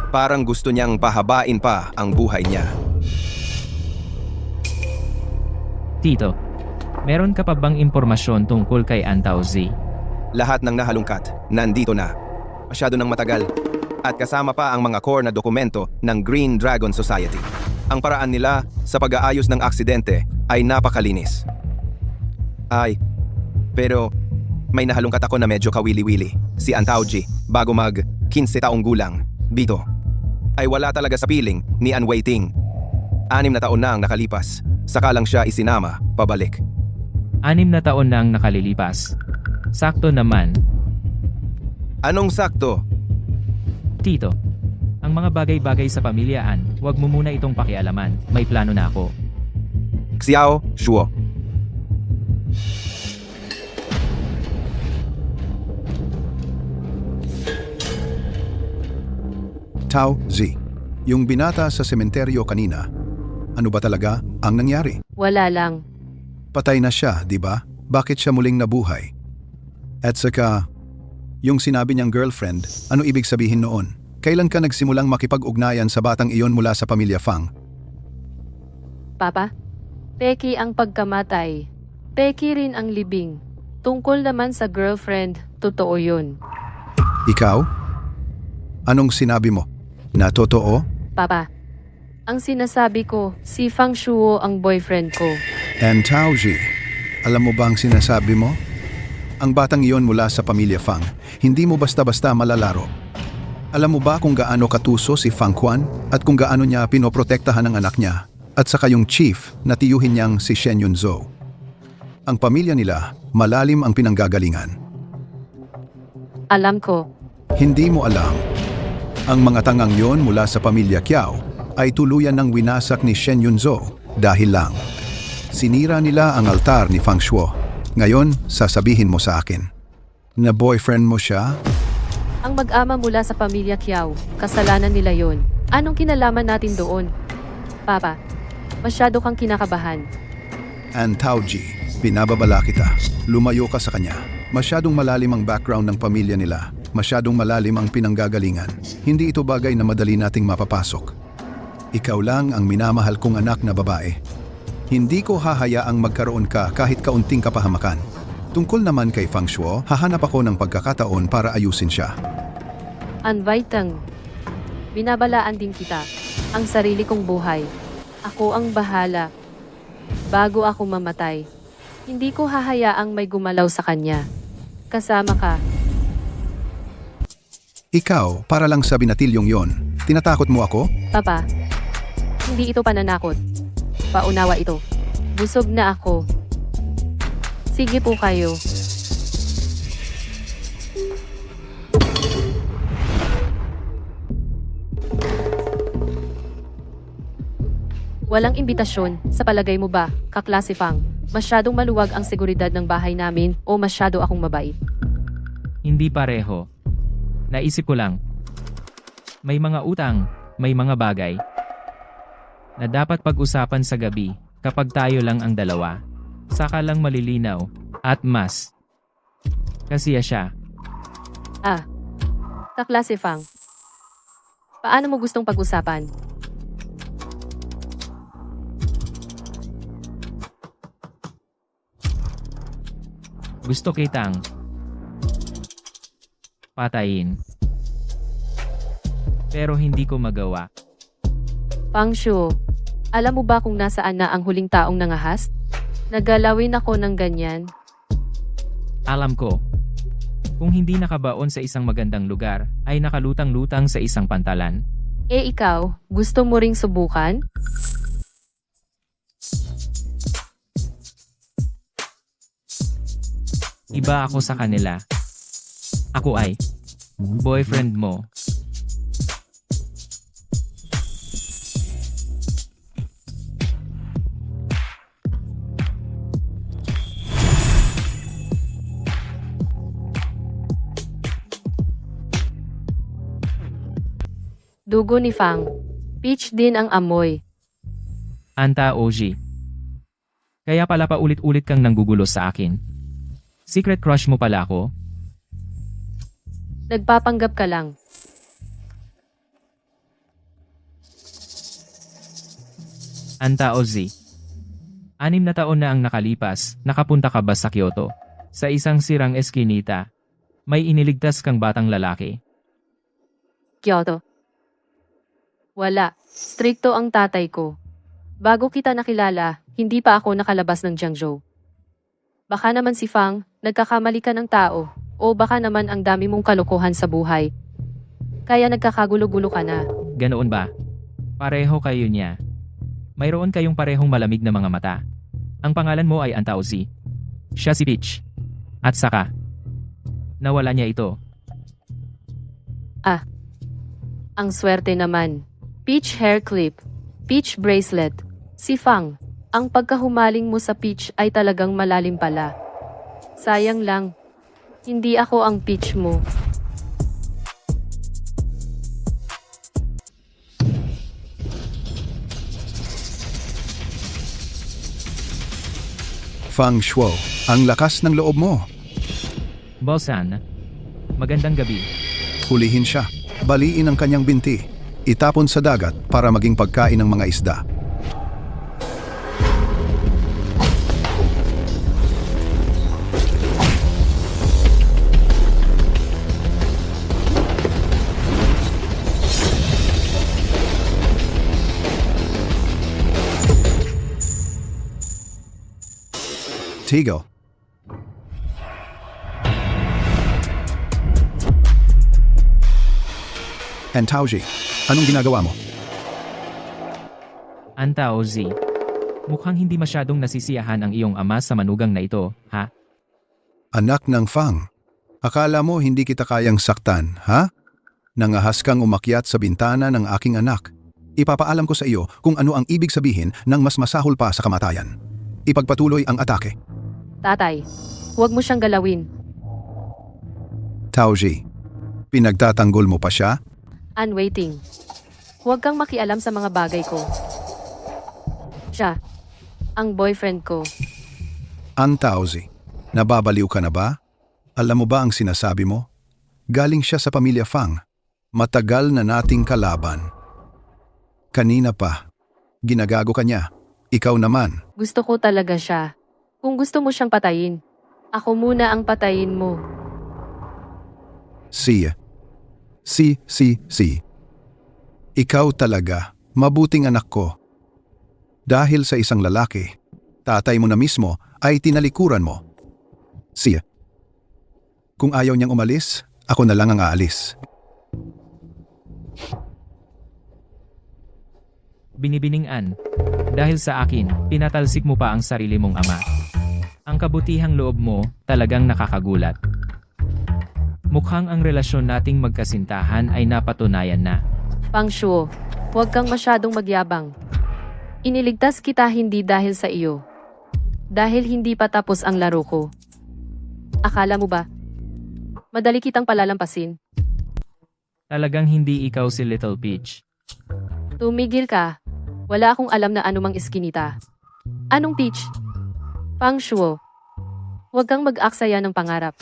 Parang gusto niyang pahabain pa ang buhay niya. Tito, meron ka pa bang impormasyon tungkol kay Antaozi? Lahat ng nahalungkat, nandito na. Masyado nang matagal. At kasama pa ang mga core na dokumento ng Green Dragon Society. Ang paraan nila sa pag-aayos ng aksidente ay napakalinis. Pero may nahalungkat ako na medyo kawili-wili. Si Antaoji, bago mag 15 taong gulang, dito, ay wala talaga sa piling ni Unwaiting. 6 na taon na ang nakalipas, saka lang siya isinama pabalik. 6 na taon na ang nakalilipas. Sakto naman. Anong sakto? Tito, ang mga bagay-bagay sa pamilyaan, wag mo muna itong pakialaman. May plano na ako. Xiao Shuo. Tao Z. Yung binata sa sementeryo kanina, ano ba talaga ang nangyari? Wala lang. Patay na siya, di ba? Bakit siya muling nabuhay? At saka, yung sinabi niyang girlfriend, ano ibig sabihin noon? Kailan ka nagsimulang makipag-ugnayan sa batang iyon mula sa pamilya Fang? Papa? Peki ang pagkamatay. Peki rin ang libing. Tungkol naman sa girlfriend, totoo yun. Ikaw? Anong sinabi mo? Na totoo? Papa, ang sinasabi ko, si Fang Shuo ang boyfriend ko. And Taoji, alam mo ba ang sinasabi mo? Ang batang iyon mula sa pamilya Fang, hindi mo basta-basta malalaro. Alam mo ba kung gaano katuso si Fang Quan at kung gaano niya pinoprotektahan ang anak niya at saka yung chief na tiyuhin niyang si Shen Yunzo? Ang pamilya nila, malalim ang pinanggagalingan. Alam ko. Hindi mo alam. Ang mga tangang yon mula sa pamilya Kiao ay tuluyan ng winasak ni Shen Yunzo dahil lang Sinira nila ang altar ni Fang Shuo. Ngayon, sasabihin mo sa akin na boyfriend mo siya? Ang mag-ama mula sa pamilya Kiao, kasalanan nila yon. Anong kinalaman natin doon? Papa, masyado kang kinakabahan. And Taoji, binababala kita. Lumayo ka sa kanya. Masyadong malalim ang background ng pamilya nila. Masyadong malalim ang pinanggagalingan. Hindi ito bagay na madali nating mapapasok. Ikaw lang ang minamahal kong anak na babae. Hindi ko hahayaang magkaroon ka kahit kaunting kapahamakan. Tungkol naman kay Fang Shuo, hahanap ako ng pagkakataon para ayusin siya. Anvaitang, binabalaan din kita. Ang sarili kong buhay. Ako ang bahala. Bago ako mamatay, hindi ko hahayaang may gumalaw sa kanya. Kasama ka. Ikaw, para lang sa binatilyong yon, tinatakot mo ako? Papa, hindi ito pananakot. Paunawa ito. Busog na ako. Sige po kayo. Walang imbitasyon, sa palagay mo ba, kaklase Fang? Masyadong maluwag ang seguridad ng bahay namin o masyado akong mabait? Hindi pareho. Naisip ko lang. May mga utang, may mga bagay na dapat pag-usapan sa gabi kapag tayo lang ang dalawa. Saka lang malilinaw at mas kasiya siya. Ah, kaklase Fang. Paano mo gustong pag-usapan? Gusto kitang patayin. Pero hindi ko magawa. Fang Shuo, alam mo ba kung nasaan na ang huling taong nangahas? Nagalawin ako ng ganyan. Alam ko. Kung hindi nakabaon sa isang magandang lugar, ay nakalutang-lutang sa isang pantalan. Eh ikaw, gusto mo ring subukan? Iba ako sa kanila. Ako ay boyfriend mo. Dugo ni Fang. Peach din ang amoy. Anta Oji. Kaya pala paulit-ulit kang nanggugulo sa akin. Secret crush mo pala ako? Nagpapanggap ka lang. Anta Oji. 6 na taon na ang nakalipas, nakapunta ka ba sa Kyoto? Sa isang sirang eskinita, may iniligtas kang batang lalaki. Kyoto. Wala. Strikto ang tatay ko. Bago kita nakilala, hindi pa ako nakalabas ng Jiangzhou. Baka naman si Fang, nagkakamali ka ng tao, o baka naman ang dami mong kalokohan sa buhay. Kaya nagkakagulo-gulo ka na. Ganoon ba? Pareho kayo niya. Mayroon kayong parehong malamig na mga mata. Ang pangalan mo ay Anta Oji. Siya si Peach. At saka, nawala niya ito. Ah. Ang swerte naman. Peach hair clip. Peach bracelet. Si Fang. Ang pagkahumaling mo sa Peach ay talagang malalim pala. Sayang lang. Hindi ako ang Peach mo. Fang Shuo, ang lakas ng loob mo. Bosan, magandang gabi. Hulihin siya. Baliin ang kanyang binti. Itapon sa dagat para maging pagkain ng mga isda. Tigo. And Taoji, anong ginagawa mo? Anta Oji. Mukhang hindi masyadong nasisiyahan ang iyong ama sa manugang na ito, ha? Anak ng Fang, akala mo hindi kita kayang saktan, ha? Nangahas kang umakyat sa bintana ng aking anak. Ipapaalam ko sa iyo kung ano ang ibig sabihin ng mas masahol pa sa kamatayan. ipagpatuloy ang atake. Tatay, huwag mo siyang galawin. Tao Ji, pinagtatanggol mo pa siya? Unwaiting. Huwag kang makialam sa mga bagay ko. Siya, ang boyfriend ko. Ang Tao Ji, nababaliw ka na ba? Alam mo ba ang sinasabi mo? Galing siya sa pamilya Fang. Matagal na nating kalaban. Kanina pa. Ginagago ka niya. Ikaw naman. Gusto ko talaga siya. Kung gusto mo siyang patayin, ako muna ang patayin mo. Si. Ikaw talaga, mabuting anak ko. Dahil sa isang lalaki, tatay mo na mismo ay tinalikuran mo. Si. Kung ayaw niyang umalis, ako na lang ang aalis. Binibining-an. Dahil sa akin, pinatalsik mo pa ang sarili mong ama. Ang kabutihang loob mo, talagang nakakagulat. Mukhang ang relasyon nating magkasintahan ay napatunayan na. Fang Shuo, huwag kang masyadong magyabang. Iniligtas kita hindi dahil sa iyo. Dahil hindi pa tapos ang laro ko. Akala mo ba? Madali kitang palalampasin. Talagang hindi ikaw si Little Peach. Tumigil ka. Wala akong alam na anumang iskinita. Anong Peach? Fang Shuo. Huwag kang mag-aksaya ng pangarap.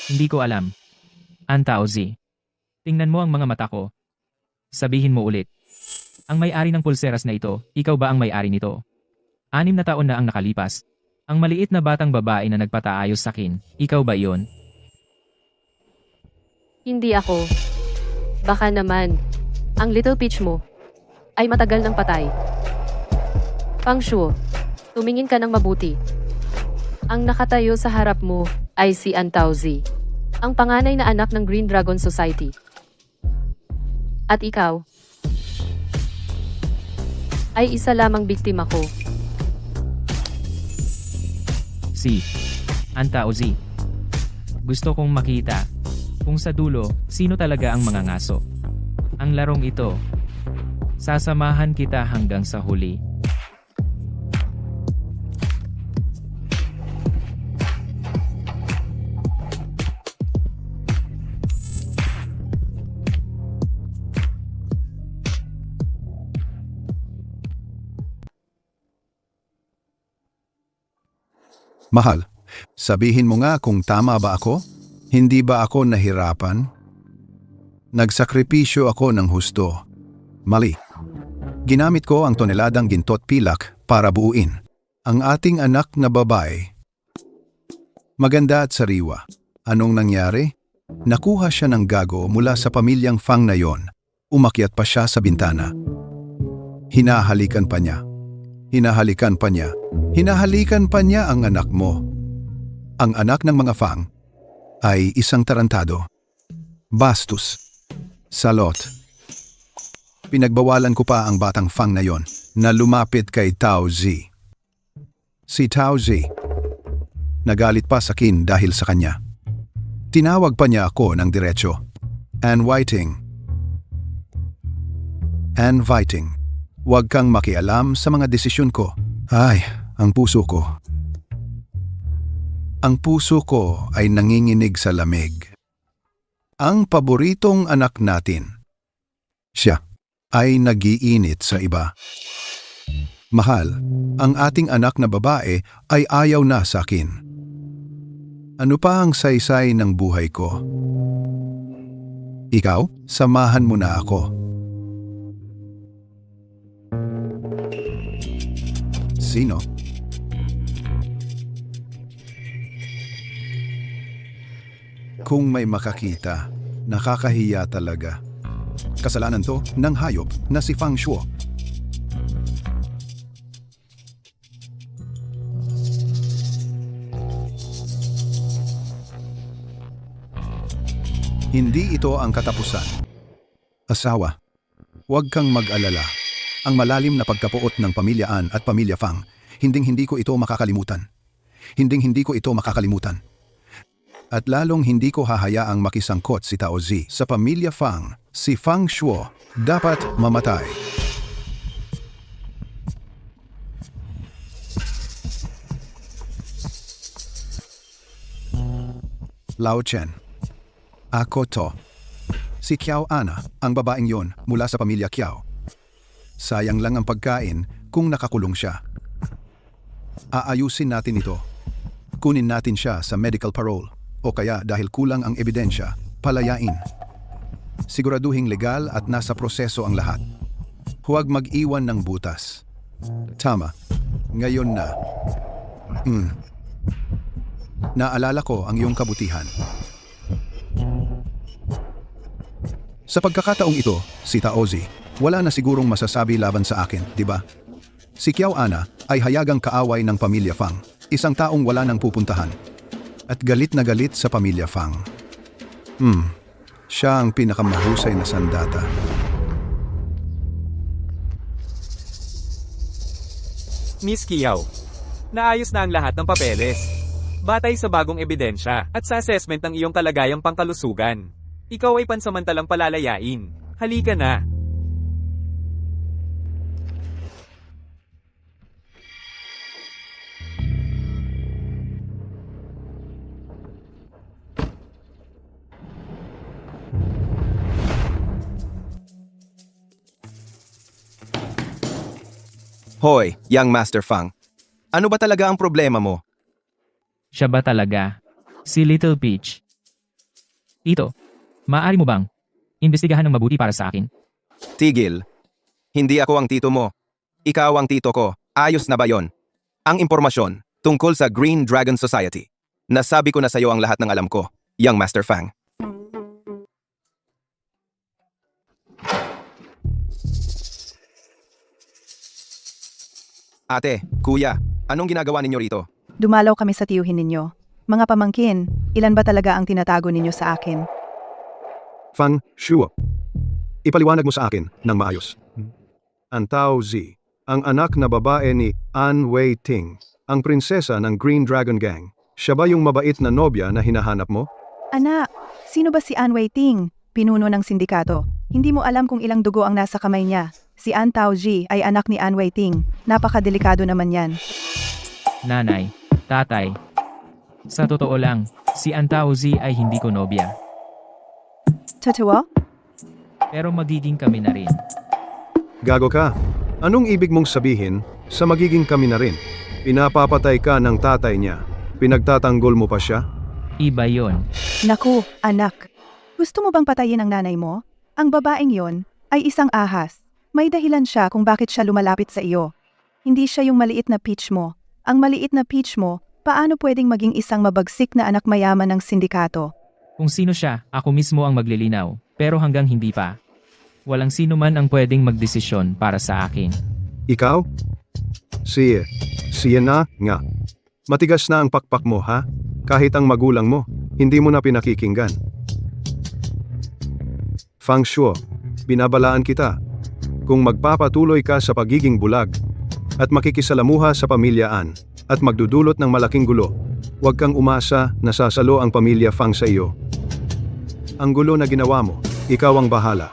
Hindi ko alam. Ang Tao Ji. Tingnan mo ang mga mata ko. Sabihin mo ulit. Ang may-ari ng pulseras na ito, ikaw ba ang may-ari nito? 6 na taon na ang nakalipas. Ang maliit na batang babae na nagpataayos sa akin, ikaw ba iyon? Hindi ako. Baka naman, ang Little Peach mo ay matagal ng patay. Fang Shuo, tumingin ka ng mabuti. Ang nakatayo sa harap mo ay si An Tao Ji, ang panganay na anak ng Green Dragon Society. At ikaw ay isa lamang biktima ko. Si An Tao Ji. Gusto kong makita kung sa dulo, sino talaga ang mga ngaso. Ang larong ito, sasamahan kita hanggang sa huli. Mahal, sabihin mo nga kung tama ba ako? Hindi ba ako nahirapan? Nagsakripisyo ako ng husto. Mali. Ginamit ko ang toneladang gintot pilak para buuin ang ating anak na babae. Maganda at sariwa. Anong nangyari? Nakuha siya ng gago mula sa pamilyang Fang na yon. Umakyat pa siya sa bintana. Hinahalikan pa niya. Hinahalikan pa niya. Hinahalikan pa niya ang anak mo. Ang anak ng mga Fang ay isang tarantado. Bastos. Salot. Pinagbawalan ko pa ang batang Fang na yon na lumapit kay Tao Ji. Si Tao Ji, nagalit pa sa akin dahil sa kanya. Tinawag pa niya ako ng diretso. Ann Whiting. Ann Whiting. Huwag kang makialam sa mga desisyon ko. Ay, ang puso ko. Ang puso ko ay nanginginig sa lamig. Ang paboritong anak natin, siya ay nagiinit sa iba. Mahal, ang ating anak na babae ay ayaw na sa akin. Ano pa ang saysay ng buhay ko? Ikaw, samahan mo na ako. Sino? Kung may makakita, nakakahiya talaga. Kasalanan to ng hayop na si Fang Shuo. Hindi ito ang katapusan. Asawa, huwag kang mag-alala. Ang malalim na pagkapuot ng pamilya An at pamilya Fang, hinding-hindi ko ito makakalimutan. Hinding-hindi ko ito makakalimutan. At lalong hindi ko hahayaang makisangkot si Tao Ji sa pamilya Fang. Si Fang Shuo dapat mamatay. Lao Chen. Ako to. Si Kiao Ana, ang babaeng yon mula sa pamilya Kiao. Sayang lang ang pagkain kung nakakulong siya. Aayusin natin ito. Kunin natin siya sa medical parole o kaya dahil kulang ang ebidensya, palayain. Siguraduhing legal at nasa proseso ang lahat. Huwag mag-iwan ng butas. Tama. Ngayon na. Naalala ko ang iyong kabutihan. Sa pagkakataong ito, si Taozi, wala na sigurong masasabi laban sa akin, di ba? Si Kiao Ana ay hayagang kaaway ng pamilya Fang, isang taong wala nang pupuntahan. At galit na galit sa pamilya Fang. Siya ang pinakamahusay na sandata. Miss Kiao, naayos na ang lahat ng papeles. Batay sa bagong ebidensya at sa assessment ng iyong kalagayang pangkalusugan. Ikaw ay pansamantalang palalayain. Halika na. Hoy, young Master Fang. Ano ba talaga ang problema mo? Siya ba talaga? Si Little Peach. Tito, maaari mo bang imbestigahan ng mabuti para sa akin? Tigil. Hindi ako ang tito mo. Ikaw ang tito ko. Ayos na ba yon? Ang impormasyon tungkol sa Green Dragon Society. Nasabi ko na sa iyo ang lahat ng alam ko, young Master Fang. Ate, kuya, anong ginagawa ninyo rito? Dumalaw kami sa tiyuhin ninyo. Mga pamangkin, ilan ba talaga ang tinatago ninyo sa akin? Fang Shuo. Ipaliwanag mo sa akin ng maayos. Ang Tao Zi, ang anak na babae ni An Wei Ting, ang prinsesa ng Green Dragon Gang. Siya ba yung mabait na nobya na hinahanap mo? Anak, sino ba si An Wei Ting? Pinuno ng sindikato. Hindi mo alam kung ilang dugo ang nasa kamay niya. Si An Taoji ay anak ni An Wei Ting. Napakadelikado naman yan. Nanay, tatay. Sa totoo lang, si Antaozi ay hindi ko nobya. Totoo? Pero magiging kami na rin. Gago ka. Anong ibig mong sabihin sa magiging kami na rin? Pinapapatay ka ng tatay niya. Pinagtatanggol mo pa siya? Iba yon. Naku, anak. Gusto mo bang patayin ang nanay mo? Ang babaeng yon ay isang ahas. May dahilan siya kung bakit siya lumalapit sa iyo. Hindi siya yung maliit na Peach mo. Ang maliit na Peach mo, paano pwedeng maging isang mabagsik na anak mayaman ng sindikato? Kung sino siya, ako mismo ang maglilinaw. Pero hanggang hindi pa. Walang sino man ang pwedeng magdesisyon para sa akin. Ikaw? Siya na nga. Matigas na ang pakpak mo, ha? Kahit ang magulang mo, hindi mo na pinakikinggan. Fang Shuo, binabalaan kita. Kung magpapatuloy ka sa pagiging bulag at makikisalamuha sa pamilyaan at magdudulot ng malaking gulo, huwag kang umasa na sasalo ang pamilya Fang sa iyo. Ang gulo na ginawa mo, ikaw ang bahala.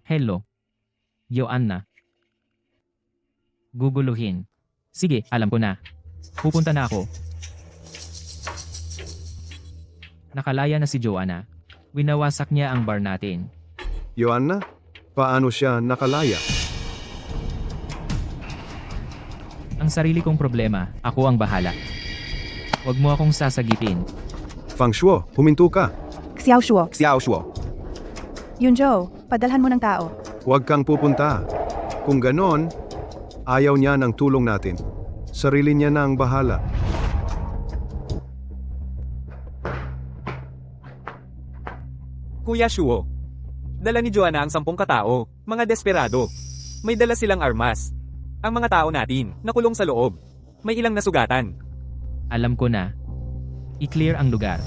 Hello. Joanna. Guguluhin. Sige, alam ko na. Pupunta na ako. Nakalaya na si Joanna. Winawasak niya ang bar natin. Joanna, paano siya nakalaya? Ang sarili kong problema, ako ang bahala. Huwag mo akong sasagipin. Fang Shuo, huminto ka. Xiao Shuo, Xiao Shuo. Yunzhou, padalhan mo ng tao. Huwag kang pupunta. Kung ganon, ayaw niya ng tulong natin. Sarili niya na ang bahala. Kuya Shuo. Dala ni Joanna ang 10 katao, mga desperado. May dala silang armas. Ang mga tao natin, nakulong sa loob. May ilang nasugatan. Alam ko na. I-clear ang lugar.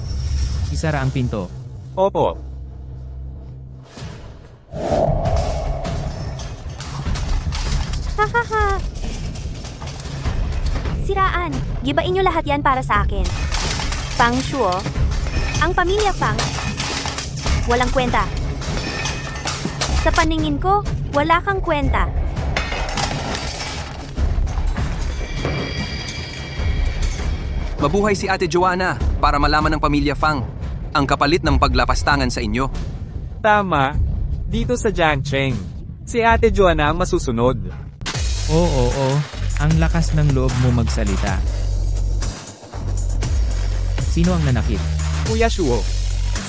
Isara ang pinto. Opo. Hahaha. Siraan, gibain nyo lahat yan para sa akin. Fang Shuo, ang pamilya Fang, walang kwenta. Sa paningin ko, wala kang kwenta. Mabuhay si Ate Joanna para malaman ng pamilya Fang ang kapalit ng paglapastangan sa inyo. Tama. Dito sa Jiangcheng. Si Ate Joanna ang masusunod. Oo. Ang lakas ng loob mo magsalita. Sino ang nanakit? Kuya Shuo.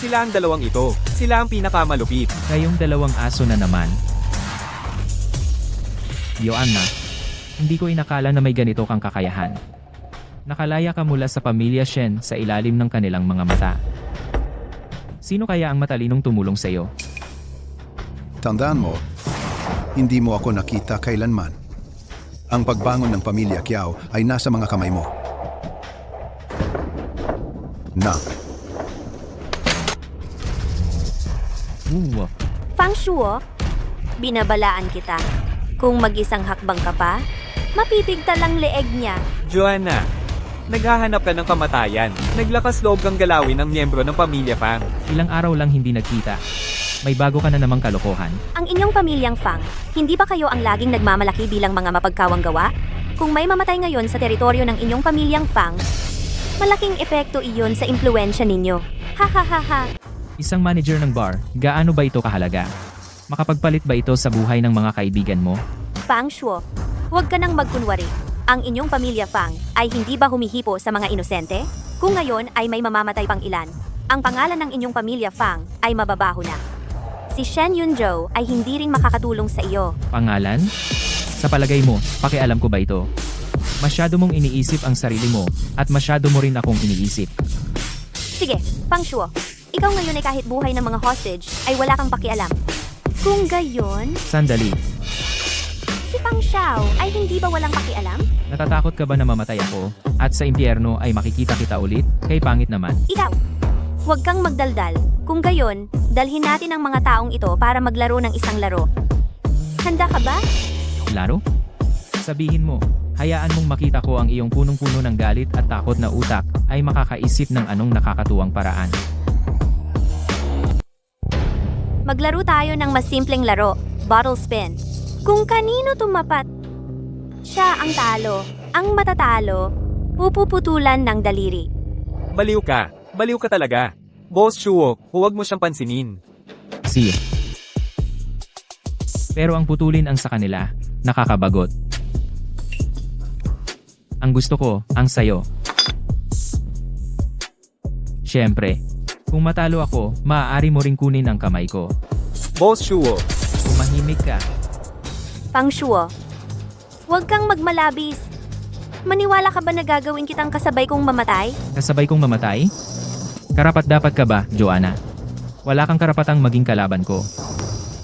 Sila ang dalawang ito. Sila ang pinakamalupit. Kayong dalawang aso na naman. Joanna, hindi ko inakala na may ganito kang kakayahan. Nakalaya ka mula sa pamilya Shen sa ilalim ng kanilang mga mata. Sino kaya ang matalinong tumulong sa iyo? Tandaan mo, hindi mo ako nakita kailanman. Ang pagbangon ng pamilya Kiao ay nasa mga kamay mo. Na, Fang Shuo, binabalaan kita. Kung mag-isang hakbang ka pa, mapipigtal ang leeg niya. Joanna, naghahanap ka ng kamatayan. Naglakas loob kang galawin ng miyembro ng pamilya Fang. Ilang araw lang hindi nagkita. May bago ka na namang kalokohan. Ang inyong pamilyang Fang, hindi ba kayo ang laging nagmamalaki bilang mga mapagkawang gawa? Kung may mamatay ngayon sa teritoryo ng inyong pamilyang Fang, malaking epekto iyon sa impluensya ninyo. Ha ha ha ha. Isang manager ng bar, gaano ba ito kahalaga? Makapagpalit ba ito sa buhay ng mga kaibigan mo? Fang Shuo, huwag ka nang magkunwari. Ang inyong pamilya Fang ay hindi ba humihipo sa mga inosente? Kung ngayon ay may mamamatay pang ilan, ang pangalan ng inyong pamilya Fang ay mababaho na. Si Shen Yunzhou ay hindi rin makakatulong sa iyo. Pangalan? Sa palagay mo, pakialam ko ba ito? Masyado mong iniisip ang sarili mo, at masyado mo rin akong iniisip. Sige, Fang Shuo, ikaw ngayon ay kahit buhay ng mga hostage ay wala kang pakialam. Kung gayon, Sandali, si Fang Xiao ay hindi ba walang pakialam? natatakot ka ba na mamatay ako, at sa impyerno ay makikita kita ulit? Kay pangit naman. Ikaw, huwag kang magdaldal. Kung gayon, dalhin natin ang mga taong ito para maglaro ng isang laro. Handa ka ba? Laro? Sabihin mo, hayaan mong makita ko ang iyong punong-puno ng galit at takot na utak, ay makakaisip ng anong nakakatuwang paraan. Maglaro tayo ng mas simpleng laro, bottle spin. Kung kanino tumapat, siya ang talo. Ang matatalo, pupuputulan ng daliri. Baliw ka. Baliw ka talaga. Boss Shuo, huwag mo siyang pansinin. Si. Pero ang putulin ang sa kanila, nakakabagot. Ang gusto ko, ang sayo. Siyempre, kung matalo ako, maaari mo ring kunin ang kamay ko. Boss Shuo, Tumahimik ka. Fang Shuo, huwag kang magmalabis. Maniwala ka ba na gagawin kitang kasabay kong mamatay? Kasabay kong mamatay? Karapat-dapat ka ba, Joanna? Wala kang karapatang maging kalaban ko.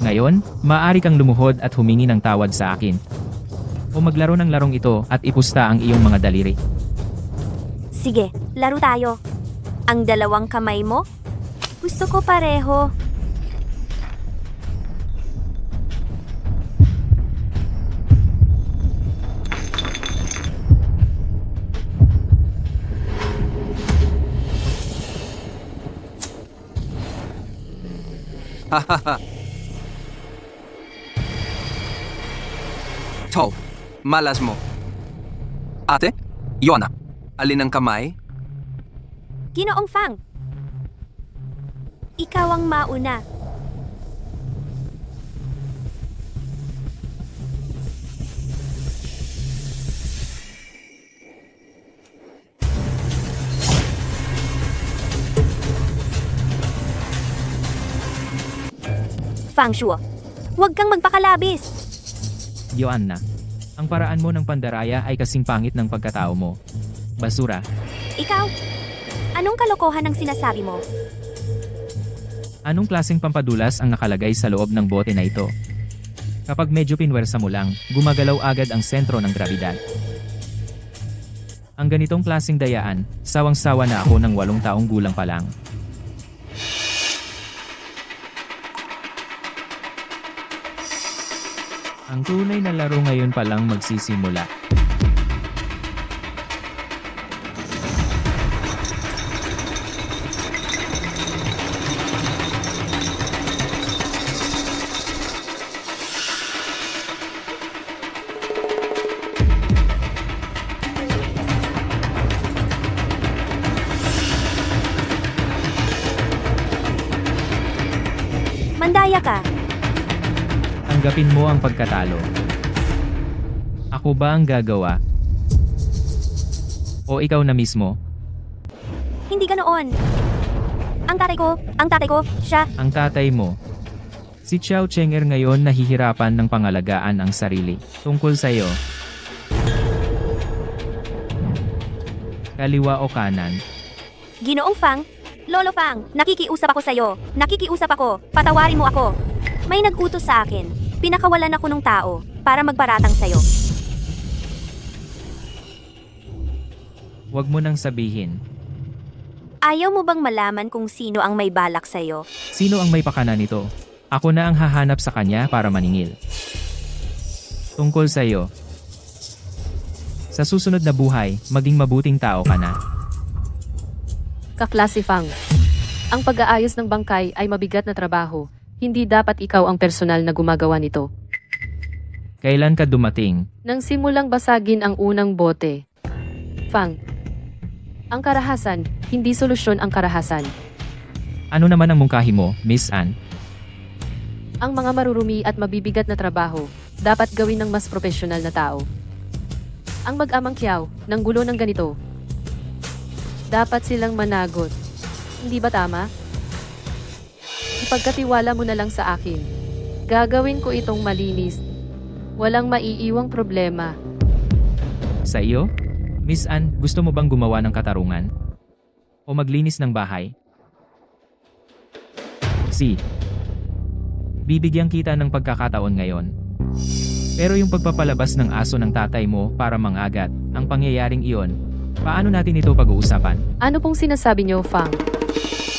Ngayon, maaari kang lumuhod at humingi ng tawad sa akin. O maglaro ng larong ito at ipusta ang iyong mga daliri. Sige, laro tayo. Ang dalawang kamay mo? Gusto ko pareho. Hahaha. Tol, malas mo. Ate, Yona, alin ang kamay? Ginoong Fang. Ikaw ang mauna. Fang Shuo, huwag kang magpakalabis. Joanna, ang paraan mo ng pandaraya ay kasing pangit ng pagkatao mo. Basura. Ikaw, anong kalokohan ang sinasabi mo? Anong klaseng pampadulas ang nakalagay sa loob ng bote na ito? Kapag medyo pinwersa mo lang, gumagalaw agad ang sentro ng grabidad. Ang ganitong klaseng dayaan, sawang-sawa na ako ng 8 taong gulang pa lang. Ang tunay na laro ngayon pa lang magsisimula. Masaya ka. Tanggapin mo ang pagkatalo. Ako ba ang gagawa? O ikaw na mismo? Hindi ganoon. Ang tatay ko, siya. Ang tatay mo. Si Xiao Cheng'er ngayon nahihirapan ng pangalagaan ang sarili. Tungkol sa'yo. Kaliwa o kanan? Ginoong Fang, Lolo Fang, nakikiusap ako sa'yo. Nakikiusap ako. Patawarin mo ako. May nag-utos sa akin. Pinakawalan ako ng tao para magbaratang sa'yo. Huwag mo nang sabihin. Ayaw mo bang malaman kung sino ang may balak sa'yo? Sino ang may pakana nito? Ako na ang hahanap sa kanya para maningil. Tungkol sa'yo. Sa susunod na buhay, maging mabuting tao ka na. Kaklase Fang. Ang pag-aayos ng bangkay ay mabigat na trabaho. Hindi dapat ikaw ang personal na gumagawa nito. Kailan ka dumating? Nang simulang basagin ang unang bote. Fang. Ang karahasan, hindi solusyon ang karahasan. Ano naman ang mungkahi mo, Miss Anne? Ang mga marurumi at mabibigat na trabaho, dapat gawin ng mas profesional na tao. Ang mag-amang Kiao, ng gulo ng ganito. Dapat silang managot. Hindi ba tama? Ipagkatiwala mo na lang sa akin. Gagawin ko itong malinis. Walang maiiwang problema. Sa iyo? Miss Anne, gusto mo bang gumawa ng katarungan? O maglinis ng bahay? Bibigyan kita ng pagkakataon ngayon. Pero yung pagpapalabas ng aso ng tatay mo para mangagat, ang pangyayaring iyon, paano natin ito pag-uusapan? Ano pong sinasabi niyo, Fang?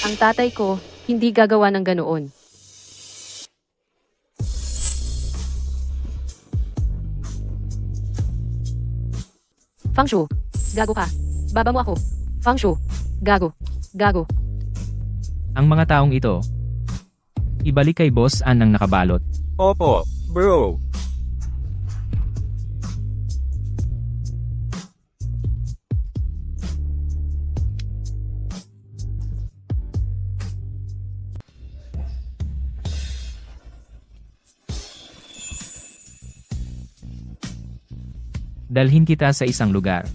Ang tatay ko, hindi gagawa ng ganoon. Fang Shu, gago ka. Baba mo ako. Fang Shu, gago. Gago. Ang mga taong ito, ibalik kay Boss Ann ang nakabalot. Opo, bro. Dalhin kita sa isang lugar.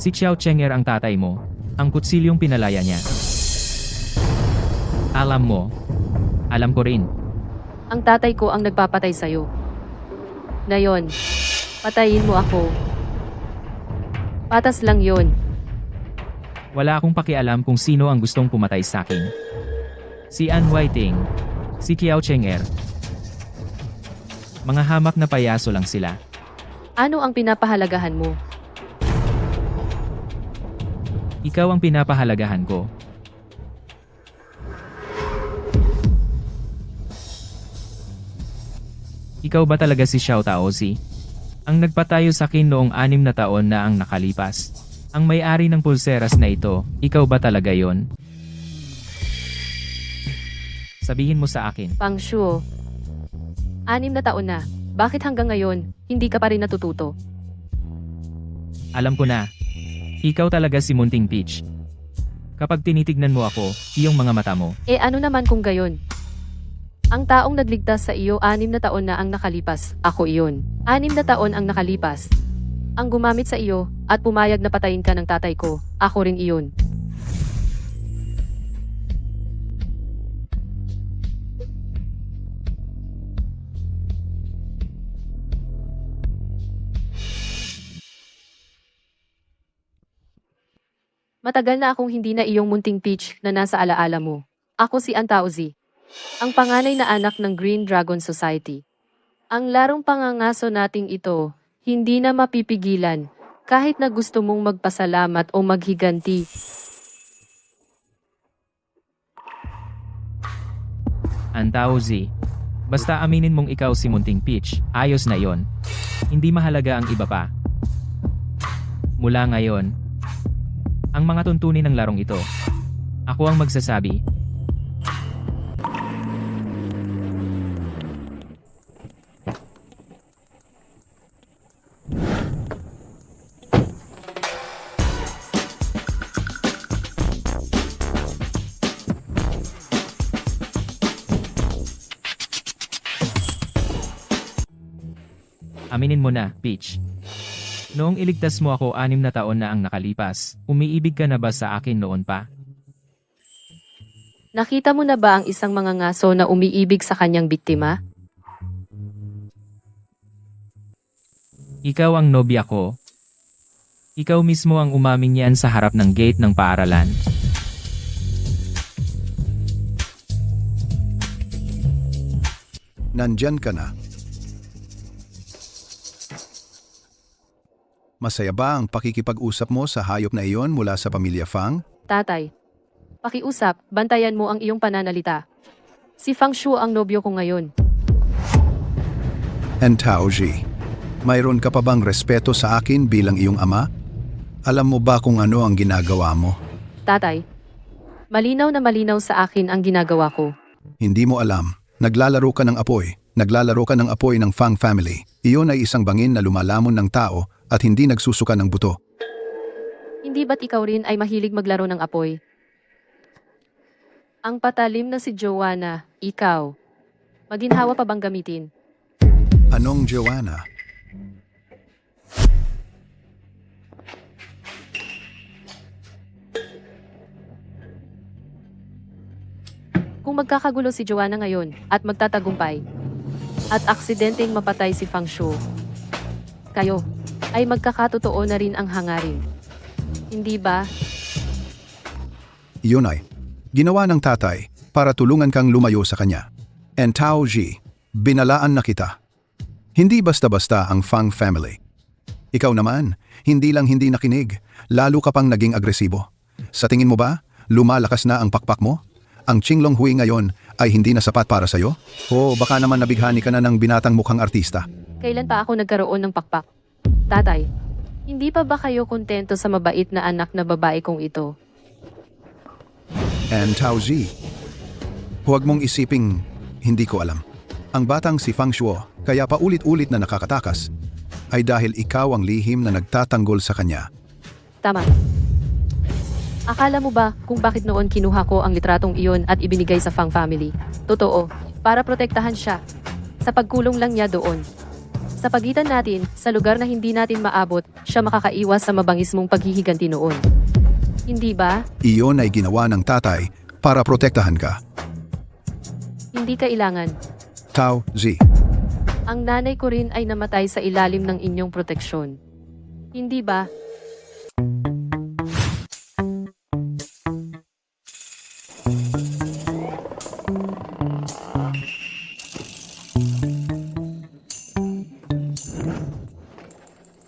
Si Xiao Cheng'er ang tatay mo. Ang kutsilyong pinalaya niya. Alam mo. Alam ko rin. Ang tatay ko ang nagpapatay sa'yo. Ngayon, patayin mo ako. Patas lang yon. Wala akong pakialam kung sino ang gustong pumatay sa akin. Si An Whiting. Si Xiao Cheng'er. Mga hamak na payaso lang sila. Ano ang pinapahalagahan mo? Ikaw ang pinapahalagahan ko. Ikaw ba talaga si Xiao Taozi? Ang nagpatayo sa akin noong 6 na taon na ang nakalipas. Ang may-ari ng pulseras na ito, ikaw ba talaga yon? Sabihin mo sa akin. Fang Shu. 6 na taon na. Bakit hanggang ngayon, hindi ka pa rin natututo? Alam ko na. Ikaw talaga si Munting Peach. Kapag tinitignan mo ako, iyong mga mata mo. Eh ano naman kung gayon? Ang taong nagligtas sa iyo 6 na taon na ang nakalipas, ako iyon. 6 na taon ang nakalipas. Ang gumamit sa iyo, at pumayag na patayin ka ng tatay ko, ako rin iyon. Matagal na akong hindi na iyong Munting Peach na nasa alaala mo. Ako si An Taozi, ang panganay na anak ng Green Dragon Society. Ang larong pangangaso nating ito, hindi na mapipigilan, kahit na gusto mong magpasalamat o maghiganti. Antao Z. Basta aminin mong ikaw si Munting Peach, ayos na yon. Hindi mahalaga ang iba pa. Mula ngayon, ang mga tuntunin ng larong ito, ako ang magsasabi. Aminin mo na, Peach. Noong iligtas mo ako 6 na taon na ang nakalipas, umiibig ka na ba sa akin noon pa? Nakita mo na ba ang isang mangangaso na umiibig sa kanyang biktima? Ikaw ang nobya ko. Ikaw mismo ang umamin yan sa harap ng gate ng paaralan. Nandyan ka na. Masaya ba ang pakikipag-usap mo sa hayop na iyon mula sa pamilya Fang? Tatay, pakiusap, bantayan mo ang iyong pananalita. Si Fang Shu ang nobyo ko ngayon. And Taoji, mayroon ka pa bang respeto sa akin bilang iyong ama? Alam mo ba kung ano ang ginagawa mo? Tatay, malinaw na malinaw sa akin ang ginagawa ko. Hindi mo alam. Naglalaro ka ng apoy. Naglalaro ka ng apoy ng Fang family. Iyon ay isang bangin na lumalamon ng tao at hindi nagsusuka ng buto. Hindi ba't ikaw rin ay mahilig maglaro ng apoy? Ang patalim na si Joanna, ikaw. Maginhawa pa bang gamitin? Anong Joanna? Kung magkakagulo si Joanna ngayon at magtatagumpay at aksidenteng mapatay si Fang Shu, kayo ay magkakatotoo na rin ang hangarin. Hindi ba? Iyon ay ginawa ng tatay para tulungan kang lumayo sa kanya. And Taoji, binalaan na kita. Hindi basta-basta ang Fang family. Ikaw naman, hindi lang hindi nakinig, lalo ka pang naging agresibo. Sa tingin mo ba, lumalakas na ang pakpak mo? Ang Qinglong Hui ngayon ay hindi na sapat para sa'yo? O baka naman nabighani ka na ng binatang mukhang artista? Kailan pa ako nagkaroon ng pakpak? Tatay, hindi pa ba kayo kontento sa mabait na anak na babae kong ito? And Taozi, huwag mong isiping hindi ko alam. Ang batang si Fang Shuo, kaya paulit-ulit na nakakatakas, ay dahil ikaw ang lihim na nagtatanggol sa kanya. Tama. Akala mo ba kung bakit noon kinuha ko ang litratong iyon at ibinigay sa Fang family? Totoo, para protektahan siya. Sa pagkulong lang niya doon. Sa pagitan natin, sa lugar na hindi natin maabot, siya makakaiwas sa mabangis mong paghihiganti noon. Hindi ba? Iyon ay ginawa ng tatay para protektahan ka. Hindi kailangan. Taozi, Ang nanay ko rin ay namatay sa ilalim ng inyong proteksyon. Hindi ba?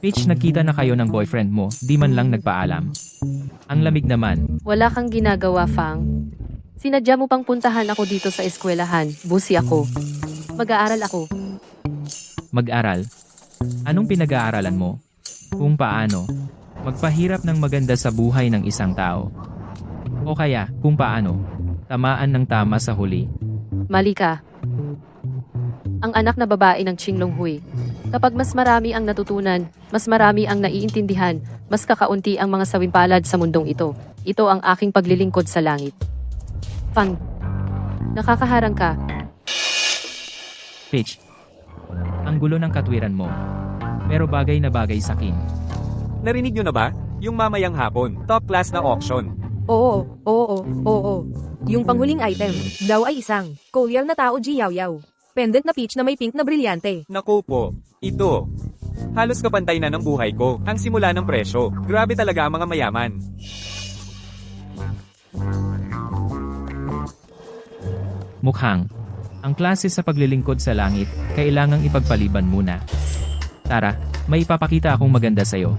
Peach, nagkita na kayo ng boyfriend mo, di man lang nagpaalam. Ang lamig naman. Wala kang ginagawa, Fang. Sinadya mo pang puntahan ako dito sa eskwelahan. Busi ako. Mag-aaral ako. Mag-aral. Anong pinag-aaralan mo? Kung paano magpahirap ng maganda sa buhay ng isang tao. O kaya, kung paano tamaan ng tama sa huli. Mali ka. Ang anak na babae ng Qinglong Hui. Kapag mas marami ang natutunan, mas marami ang naiintindihan, mas kakaunti ang mga sawimpalad sa mundong ito. Ito ang aking paglilingkod sa langit. Fang, nakakaharang ka. Peach, ang gulo ng katwiran mo. Pero bagay na bagay sa akin. Narinig nyo na ba? Yung mamayang hapon, top class na auction. Oo. Yung panghuling item, daw ay isang collier na tao Jiao-Yao. Pendant na peach na may pink na brilyante. Naku po, ito. Halos kapantay na ng buhay ko, ang simula ng presyo. Grabe talaga ang mga mayaman. Mukhang, ang klase sa paglilingkod sa langit, kailangang ipagpaliban muna. Tara, may ipapakita akong maganda sa'yo.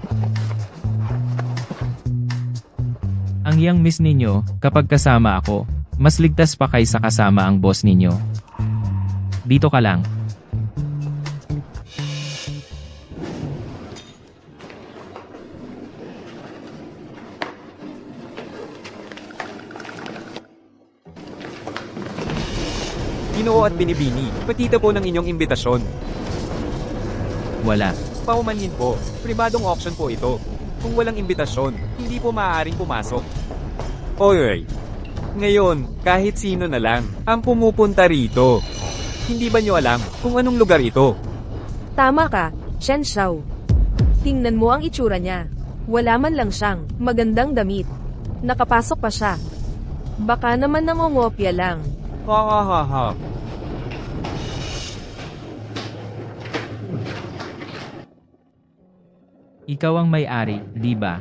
Ang young miss ninyo, kapag kasama ako, Mas ligtas pa kaysa kasama ang boss ninyo. Dito ka lang. Ginoo at Binibini, patita po ng inyong imbitasyon. Wala. Paumanhin po, pribadong auction po ito. Kung walang imbitasyon, hindi po maaaring pumasok. Oy, ngayon, kahit sino na lang, ang pumupunta rito. Hindi ba nyo alam kung anong lugar ito? Tama ka, Chen Xiao. Tingnan mo ang itsura niya. Wala man lang siyang magandang damit. Nakapasok pa siya. Baka naman nangongopya lang. Ha ha ha ha. Ikaw ang may-ari, di ba?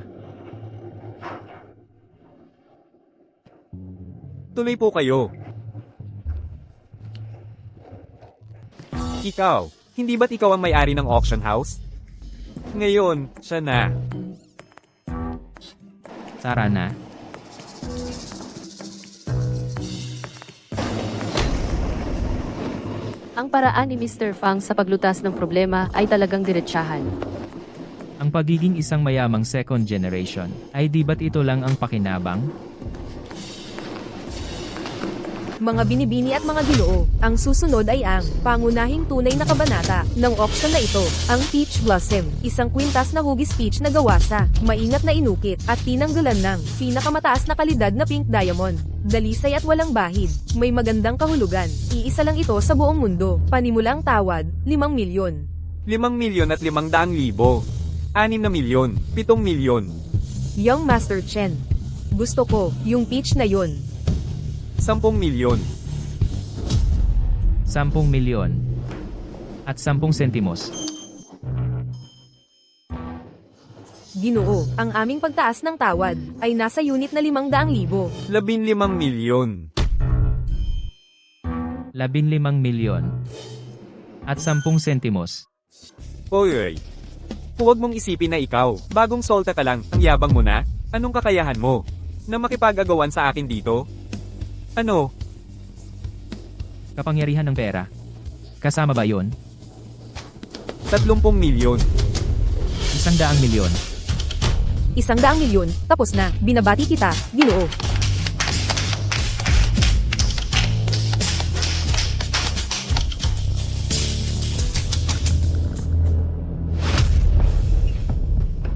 Tuloy po kayo. Ikaw, hindi ba't ikaw ang may-ari ng auction house? Ngayon, siya na. Tara na. Ang paraan ni Mr. Fang sa paglutas ng problema ay talagang diretsahan. Ang pagiging isang mayamang second generation, ay di ba't ito lang ang pakinabang? Mga binibini at mga ginoo, ang susunod ay ang pangunahing tunay na kabanata ng auction na ito, ang Peach Blossom, isang kwintas na hugis peach na gawa sa maingat na inukit at tinanggalan ng pinakamataas na kalidad na pink diamond. Dalisay at walang bahid, may magandang kahulugan, iisa lang ito sa buong mundo, panimulang tawad, 5 milyon. 5 milyon at 500,000. 6 na milyon, 7 milyon. Young Master Chen. Gusto ko, yung peach na yun. 10 milyon. 10 milyon. At 10 sentimos. Ginoo, ang aming pagtaas ng tawad ay nasa unit na 500,000. 15 milyon. 15 milyon. At 10 sentimos. Oy, huwag mong isipin na ikaw, bagong solta ka lang, ang yabang mo na? Anong kakayahan mo? Na makipag-agawan sa akin dito? Ano? Kapangyarihan ng pera. Kasama ba yon? 30 milyon. 100 milyon. 100 milyon, tapos na, binabati kita, Ginoo.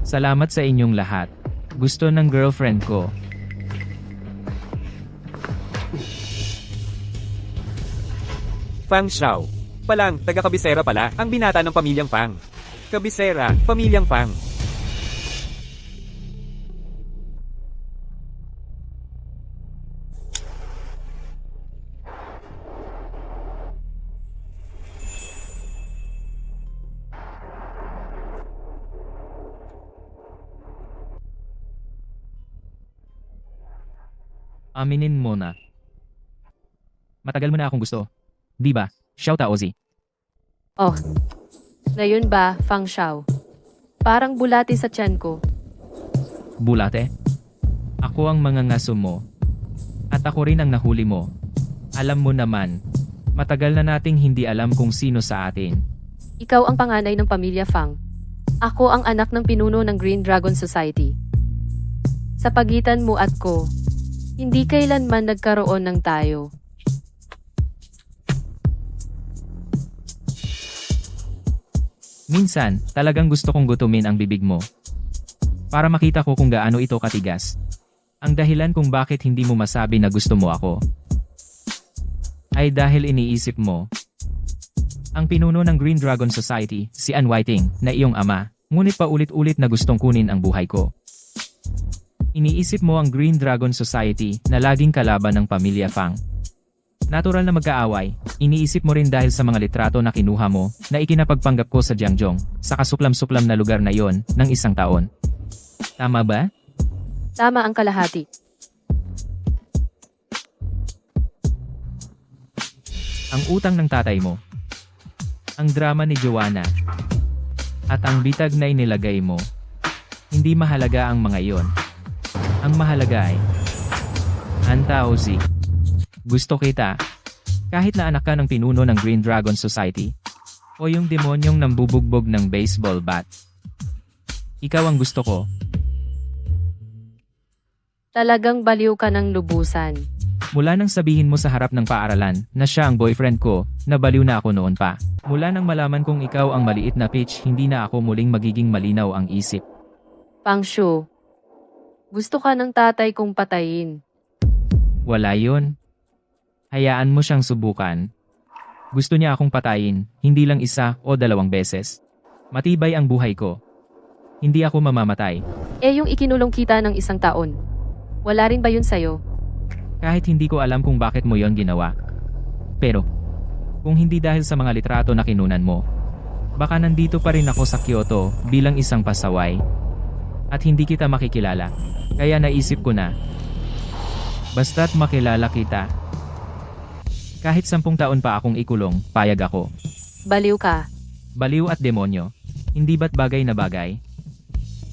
Salamat sa inyong lahat. Gusto ng girlfriend ko. Fang Xiao. Palang, taga-Kabisera pala, ang binata ng pamilyang Fang. Kabisera, pamilyang Fang. Aminin mo na. Matagal mo na akong gusto. Di ba? Xiao Taozi. Oh, ngayon ba, Fang Xiao? Parang bulati sa tiyan ko. Bulate? Ako ang mga ngaso mo. At ako rin ang nahuli mo. Alam mo naman, matagal na nating hindi alam kung sino sa atin. Ikaw ang panganay ng pamilya Fang. Ako ang anak ng pinuno ng Green Dragon Society. Sa pagitan mo at ko, hindi kailanman nagkaroon ng tayo. Minsan, talagang gusto kong gutumin ang bibig mo. Para makita ko kung gaano ito katigas. Ang dahilan kung bakit hindi mo masabi na gusto mo ako, ay dahil iniisip mo ang pinuno ng Green Dragon Society, si An Whiting, na iyong ama, ngunit paulit-ulit na gustong kunin ang buhay ko. Iniisip mo ang Green Dragon Society na laging kalaban ng pamilya Fang. Natural na magkaaway, iniisip mo rin dahil sa mga litrato na kinuha mo na ikinapagpanggap ko sa Jiangzhou, sa kasuklam-suklam na lugar na yon, ng 1 taon. Tama ba? Tama ang kalahati. Ang utang ng tatay mo, ang drama ni Joanna, at ang bitag na inilagay mo. Hindi mahalaga ang mga iyon. Ang mahalaga ay An Taozi. Gusto kita. Kahit na anak ka ng pinuno ng Green Dragon Society. O yung demonyong nambubugbog ng baseball bat. Ikaw ang gusto ko. Talagang baliw ka ng lubusan. Mula nang sabihin mo sa harap ng paaralan na siya ang boyfriend ko, nabaliw na ako noon pa. Mula nang malaman kong ikaw ang maliit na Peach, hindi na ako muling magiging malinaw ang isip. Pangshu, gusto ka ng tatay kong patayin. Wala yun. Hayaan mo siyang subukan. Gusto niya akong patayin, hindi lang isa o 2 beses. Matibay ang buhay ko. Hindi ako mamamatay. Eh yung ikinulong kita ng 1 taon. Wala rin ba yun sa'yo? Kahit hindi ko alam kung bakit mo yon ginawa. Pero, kung hindi dahil sa mga litrato na kinunan mo, baka nandito pa rin ako sa Kyoto bilang isang pasaway. At hindi kita makikilala. Kaya naisip ko na, basta't makilala kita. Kahit 10 taon pa akong ikulong, payag ako. Baliw ka. Baliw at demonyo. Hindi ba't bagay na bagay?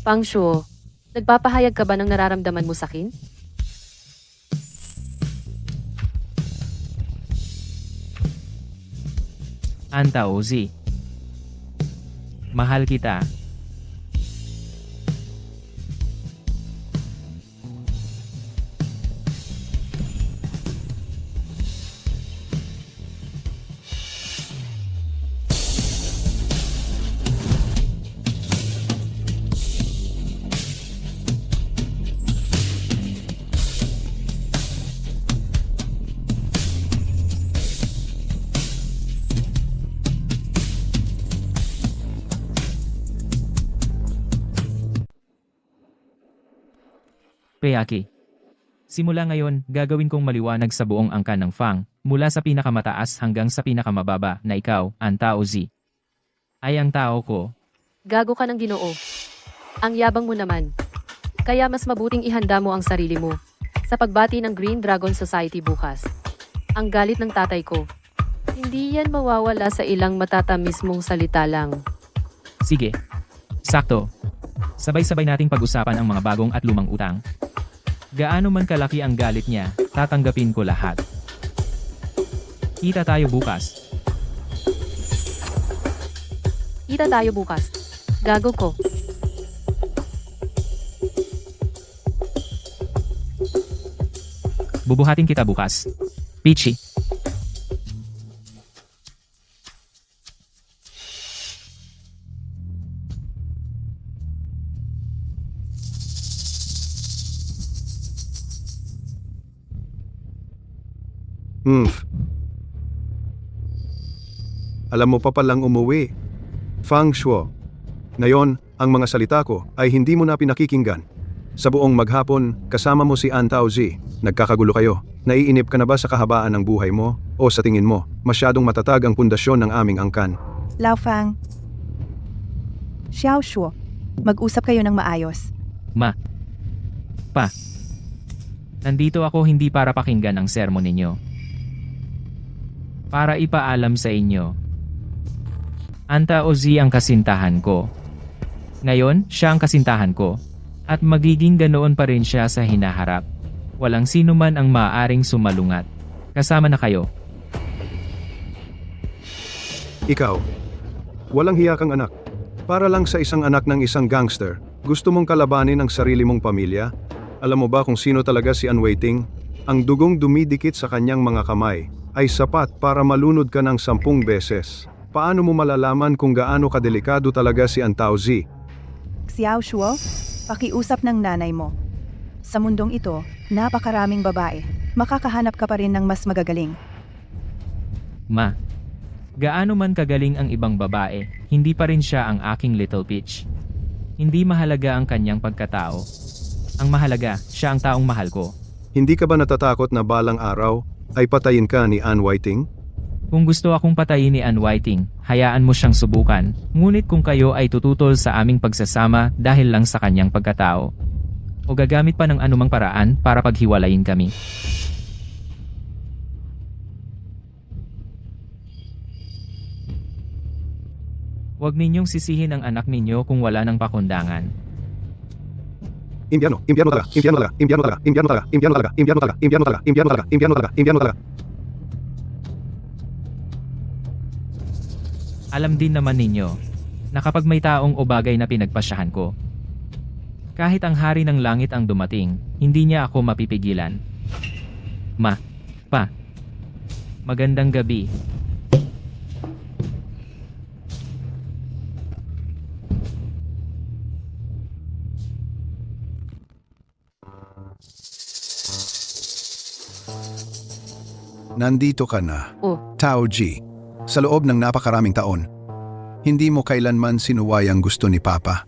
Pangshu, nagpapahayag ka ba ng nararamdaman mo sakin? Anta Ozi. Mahal kita. Peaki. Simula ngayon, gagawin kong maliwanag sa buong angkan ng Fang, mula sa pinakamataas hanggang sa pinakamababa na ikaw, ang Tao Z. Ay ang tao ko. Gago ka ng Ginoo. Ang yabang mo naman. Kaya mas mabuting ihanda mo ang sarili mo sa pagbati ng Green Dragon Society bukas. Ang galit ng tatay ko. Hindi yan mawawala sa ilang matatamis mong salita lang. Sige. Sakto. Sabay-sabay nating pag-usapan ang mga bagong at lumang utang. Gaano man kalaki ang galit niya, tatanggapin ko lahat. Kita tayo bukas. Kita tayo bukas. Gago ko. Bubuhatin kita bukas. Peachy. Alam mo pa palang umuwi. Fang Shuo. Ngayon, ang mga salita ko ay hindi mo na pinakikinggan. Sa buong maghapon, kasama mo si An Taozi. Nagkakagulo kayo. Naiinip ka na ba sa kahabaan ng buhay mo? O sa tingin mo, masyadong matatag ang pundasyon ng aming angkan? Lao Fang. Xiao Shuo, mag-usap kayo ng maayos. Ma. Pa. Nandito ako hindi para pakinggan ang sermon ninyo. Para ipaalam sa inyo. Anta Ozi ang kasintahan ko. Ngayon, siya ang kasintahan ko. At magiging ganoon pa rin siya sa hinaharap. Walang sino man ang maaaring sumalungat. Kasama na kayo. Ikaw. Walang hiya kang anak. Para lang sa isang anak ng isang gangster, gusto mong kalabanin ang sarili mong pamilya? Alam mo ba kung sino talaga si An Waiting? Ang dugong dumidikit sa kanyang mga kamay ay sapat para malunod ka ng 10 beses. Paano mo malalaman kung gaano kadelikado talaga si An Taozi? Xiao Shuo, pakiusap ng nanay mo. Sa mundong ito, napakaraming babae. Makakahanap ka pa rin ng mas magagaling. Ma. Gaano man kagaling ang ibang babae, hindi pa rin siya ang aking Little Peach. Hindi mahalaga ang kanyang pagkatao. Ang mahalaga, siya ang taong mahal ko. Hindi ka ba natatakot na balang araw ay patayin ka ni An Waiting? Kung gusto akong patayin ni An Waiting, hayaan mo siyang subukan. Ngunit kung kayo ay tututol sa aming pagsasama dahil lang sa kanyang pagkatao, o gagamit pa ng anumang paraan para paghiwalayin kami. Huwag ninyong sisihin ang anak ninyo kung wala ng pakundangan. Impyerno, impyerno talaga, impyerno talaga, impyerno talaga, impyerno talaga, impyerno talaga, impyerno talaga, impyerno talaga, impyerno talaga, impyerno talaga, impyerno talaga. Alam din naman ninyo na kapag may taong o bagay na pinagpasyahan ko, kahit ang hari ng langit ang dumating, hindi niya ako mapipigilan. Magandang gabi. Nandito ka na, Oh, Tao G. Sa loob ng napakaraming taon, hindi mo kailanman sinuway ang gusto ni Papa.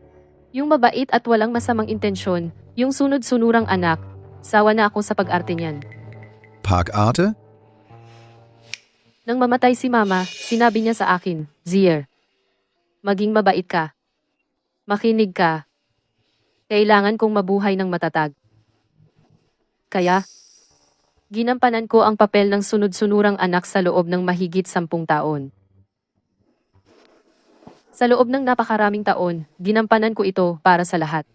yung mabait at walang masamang intensyon, yung sunod-sunurang anak, sawa na ako sa pag-arte niyan. Pag-arte? Nang mamatay si Mama, sinabi niya sa akin, Zier, maging mabait ka. Makinig ka. Kailangan kong mabuhay ng matatag. Kaya, ginampanan ko ang papel ng sunod-sunurang anak sa loob ng mahigit 10 taon. Sa loob ng napakaraming taon, ginampanan ko ito para sa lahat.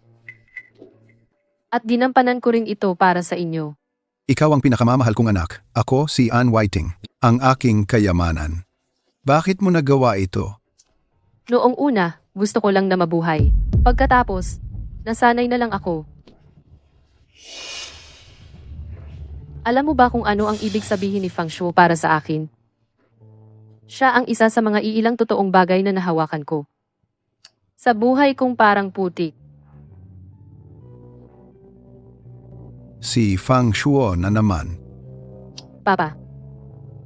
At ginampanan ko rin ito para sa inyo. Ikaw ang pinakamamahal kong anak. Ako si Ann Whiting, ang aking kayamanan. Bakit mo nagawa ito? Noong una, gusto ko lang na mabuhay. Pagkatapos, nasanay na lang ako. Alam mo ba kung ano ang ibig sabihin ni Fang Shuo para sa akin? Siya ang isa sa mga iilang totoong bagay na nahawakan ko. Sa buhay kong parang putik. Si Fang Shuo na naman. Papa,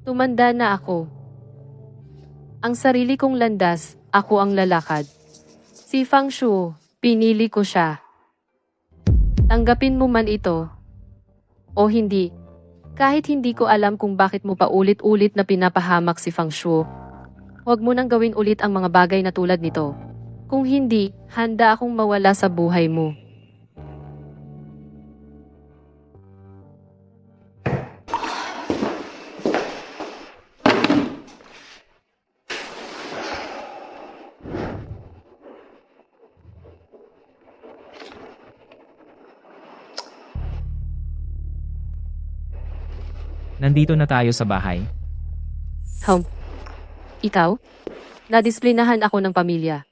tumanda na ako. Ang sarili kong landas, ako ang lalakad. Si Fang Shuo, pinili ko siya. Tanggapin mo man ito o hindi. Kahit hindi ko alam kung bakit mo paulit-ulit na pinapahamak si Fang Shuo. Huwag mo nang gawin ulit ang mga bagay na tulad nito. Kung hindi, handa akong mawala sa buhay mo. Nandito na tayo sa bahay. Ikaw? Nadisplinahan ako ng pamilya.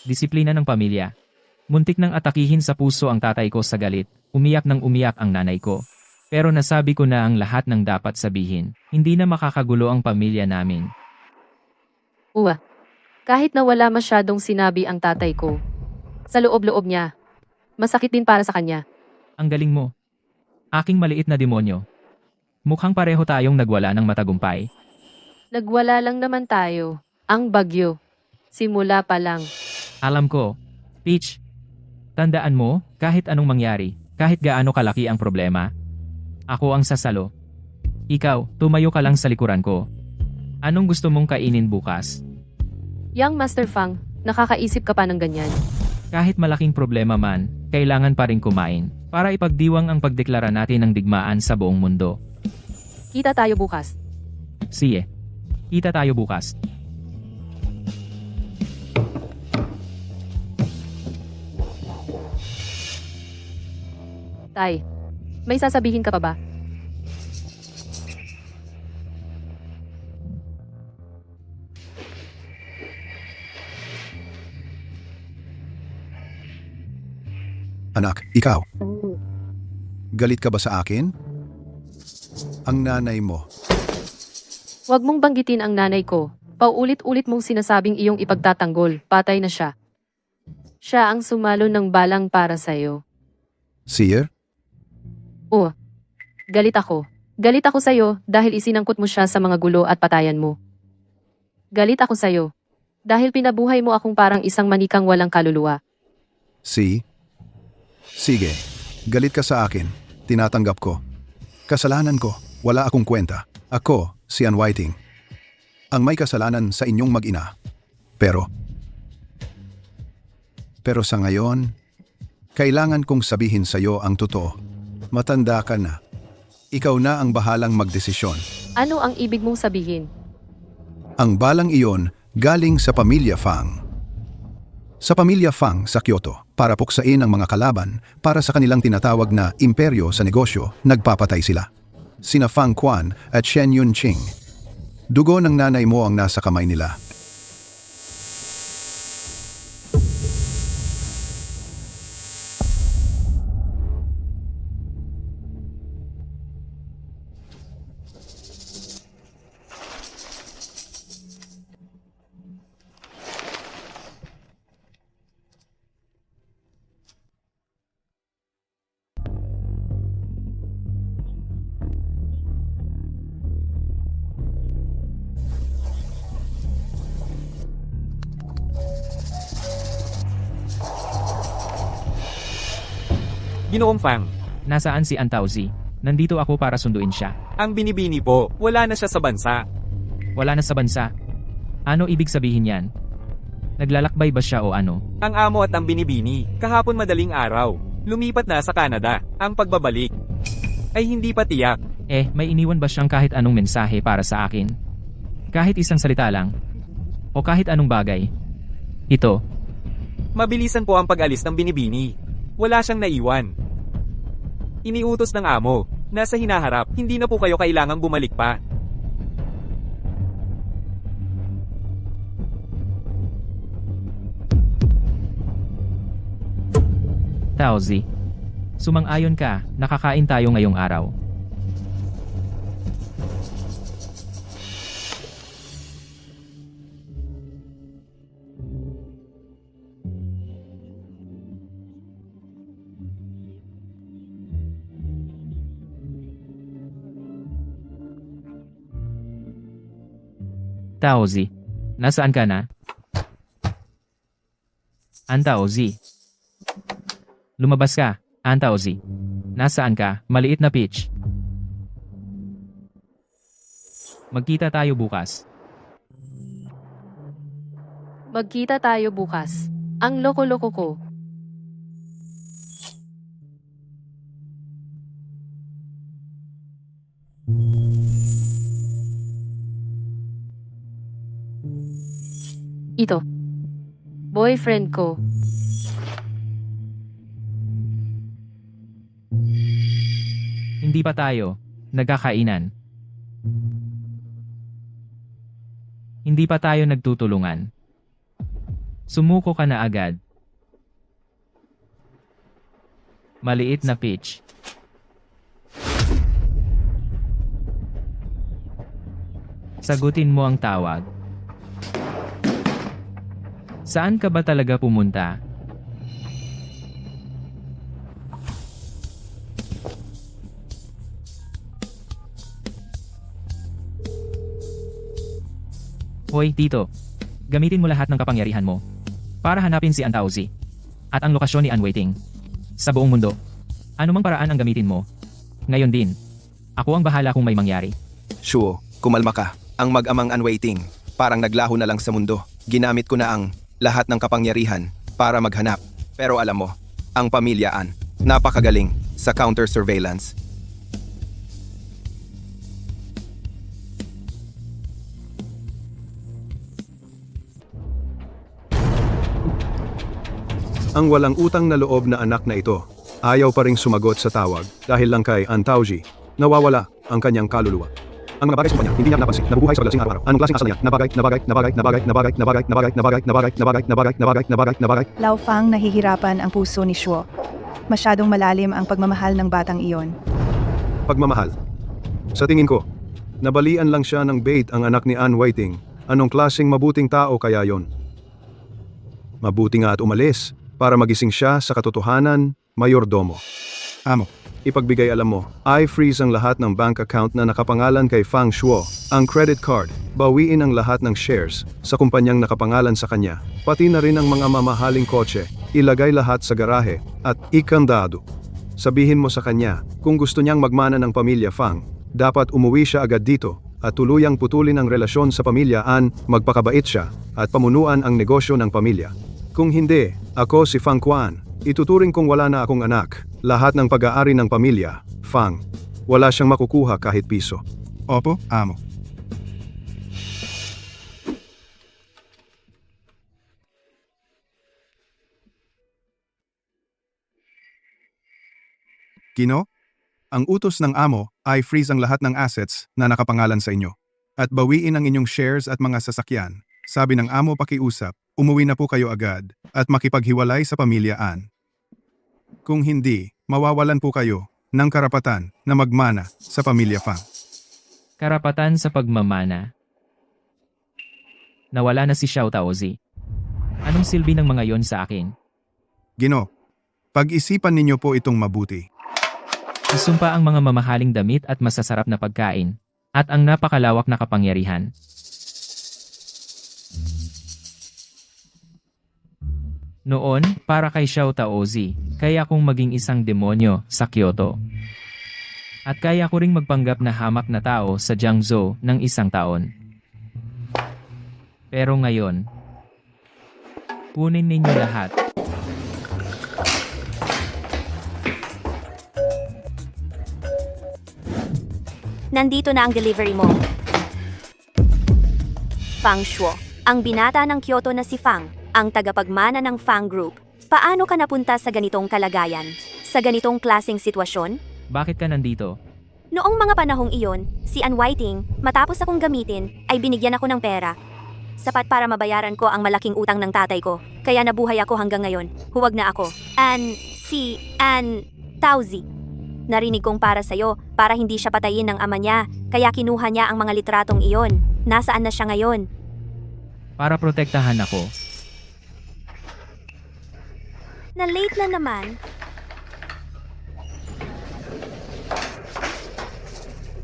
Disiplina ng pamilya. Muntik nang atakihin sa puso ang tatay ko sa galit. Umiyak ng umiyak ang nanay ko. Pero nasabi ko na ang lahat ng dapat sabihin. Hindi na makakagulo ang pamilya namin. Kahit na wala masyadong sinabi ang tatay ko. Sa loob-loob niya. Masakit din para sa kanya. Ang galing mo. Aking maliit na demonyo. Mukhang pareho tayong nagwala ng matagumpay. Nagwala lang naman tayo. Ang bagyo. Simula pa lang. Alam ko. Peach. Tandaan mo, kahit anong mangyari, kahit gaano kalaki ang problema, ako ang sasalo. Ikaw, tumayo ka lang sa likuran ko. Anong gusto mong kainin bukas? Young Master Fang, nakakaisip ka pa ng ganyan. Kahit malaking problema man, kailangan pa rin kumain para ipagdiwang ang pagdeklara natin ng digmaan sa buong mundo. Kita tayo bukas. Sige. Kita tayo bukas. Tay, may sasabihin ka pa ba? Anak, ikaw. Galit ka ba sa akin? Ang nanay mo. Huwag mong banggitin ang nanay ko. Paulit-ulit mong sinasabing iyong ipagtatanggol. Patay na siya. Siya ang sumalo ng balang para sa'yo. Seer? Galit ako. Galit ako sa'yo dahil isinangkot mo siya sa mga gulo at patayan mo. Galit ako sa'yo dahil pinabuhay mo akong parang isang manikang walang kaluluwa. Sige. Galit ka sa akin. Tinatanggap ko. Kasalanan ko. Wala akong kwenta. Ako, si Ann Whiting. Ang may kasalanan sa inyong mag-ina. Pero sa ngayon, kailangan kong sabihin sa iyo ang totoo. Matanda ka na. Ikaw na ang bahalang magdesisyon. Ano ang ibig mong sabihin? Ang balang iyon galing sa pamilya Fang. Sa pamilya Fang sa Kyoto, para puksain ang mga kalaban para sa kanilang tinatawag na imperyo sa negosyo, nagpapatay sila. Sina Fang Quan at Shen Yunqing. Dugo ng nanay mo ang nasa kamay nila. Ginoong Fang, Nasaan si Antauzi? Nandito ako para sunduin siya. ang binibini po, wala na siya sa bansa. Wala na sa bansa. Ano ibig sabihin yan? Naglalakbay ba siya o ano? Ang amo at ang binibini, kahapon madaling araw, lumipat na sa Canada. Ang pagbabalik ay hindi pa tiyak. May iniwan ba siyang kahit anong mensahe para sa akin? Kahit isang salita lang? O kahit anong bagay? Ito, Mabilisan po ang pag-alis ng binibini. Wala siyang naiwan. Iniutos ng amo, nasa hinaharap, hindi na po kayo kailangang bumalik pa. Taozi. Sumang-ayon ka, nakakain tayo ngayong araw. Taozi, nasaan ka na? Antaozi. Lumabas ka, Antaozi. Nasaan ka, maliit na Peach? Magkita tayo bukas. Magkita tayo bukas. Ang loko-loko ko. Ito. Boyfriend ko. Hindi pa tayo nagkakainan. Hindi pa tayo nagtutulungan. Sumuko ka na agad. Maliit na Peach. Sagutin mo ang tawag. Saan ka ba talaga pumunta? Hoy, Tito. Gamitin mo lahat ng kapangyarihan mo para hanapin si Antauzi at ang lokasyon ni Anwaiting sa buong mundo. Ano mang paraan ang gamitin mo. Ngayon din. Ako ang bahala kung may mangyari. Shuo, kumalma ka. Ang mag-amang unwaiting, parang naglaho na lang sa mundo. Ginamit ko na ang lahat ng kapangyarihan para maghanap. Pero alam mo, ang pamilyaan, napakagaling sa counter-surveillance. Ang walang utang na loob na anak na ito, ayaw pa ring sumagot sa tawag dahil lang kay Antauzi, nawawala ang kanyang kaluluwa. Ang mga bagay sa kanya, hindi niya napansin, nabubuhay sa paglasing araw-araw. Anong klaseng asal niya? Nabagay. Lao Fang, nahihirapan ang puso ni Shuo. Masyadong malalim ang pagmamahal ng batang iyon. Pagmamahal. Sa tingin ko, nabalian lang siya ng bait ang anak ni Anwaiting. Anong klaseng mabuting tao kaya yon? Mabuti nga at umalis para magising siya sa katotohanan, mayordomo. Amo, Ipagbigay alam mo, i-freeze ang lahat ng bank account na nakapangalan kay Fang Shuo, ang credit card, bawiin ang lahat ng shares sa kumpanyang nakapangalan sa kanya, pati na rin ang mga mamahaling kotse, ilagay lahat sa garahe, at ikandado. Sabihin mo sa kanya, kung gusto niyang magmana ng pamilya Fang, dapat umuwi siya agad dito, at tuluyang putulin ang relasyon sa pamilya An, magpakabait siya, at pamunuan ang negosyo ng pamilya. Kung hindi, ako si Fang Quan, ituturing kong wala na akong anak. Lahat ng pag-aari ng pamilya, Fang, wala siyang makukuha kahit piso. opo, amo. Gino, ang utos ng amo ay freeze ang lahat ng assets na nakapangalan sa inyo at bawiin ang inyong shares at mga sasakyan. Sabi ng amo pakiusap, umuwi na po kayo agad at makipaghiwalay sa pamilya Ann. Kung hindi, mawawalan po kayo ng karapatan na magmana sa pamilya Fang. Karapatan sa pagmamana. Nawala na si Xiao Taozi. Anong silbi ng mga yon sa akin? Gino, pag-isipan ninyo po itong mabuti. Isumpa ang mga mamahaling damit at masasarap na pagkain, at ang napakalawak na kapangyarihan. Noon, para kay Xiao Taozi, kaya kong maging isang demonyo sa Kyoto. At kaya ko ring magpanggap na hamak na tao sa Jiangzhou ng isang taon. Pero ngayon, kunin ninyo lahat. Nandito na ang delivery mo. Fang Shuo, ang binata ng Kyoto na si Fang, ang tagapagmana ng Fang Group. Paano ka napunta sa ganitong kalagayan? Sa ganitong klaseng sitwasyon? Bakit ka nandito? Noong mga panahong iyon, si Ann Whiting, matapos akong gamitin, ay binigyan ako ng pera. Sapat para mabayaran ko ang malaking utang ng tatay ko, kaya nabuhay ako hanggang ngayon. Huwag na ako. Si Ann Taozi. Narinig kong para sa'yo, para hindi siya patayin ng ama niya, kaya kinuha niya ang mga litratong iyon. Nasaan na siya ngayon? Para protektahan ako. Na-late na naman.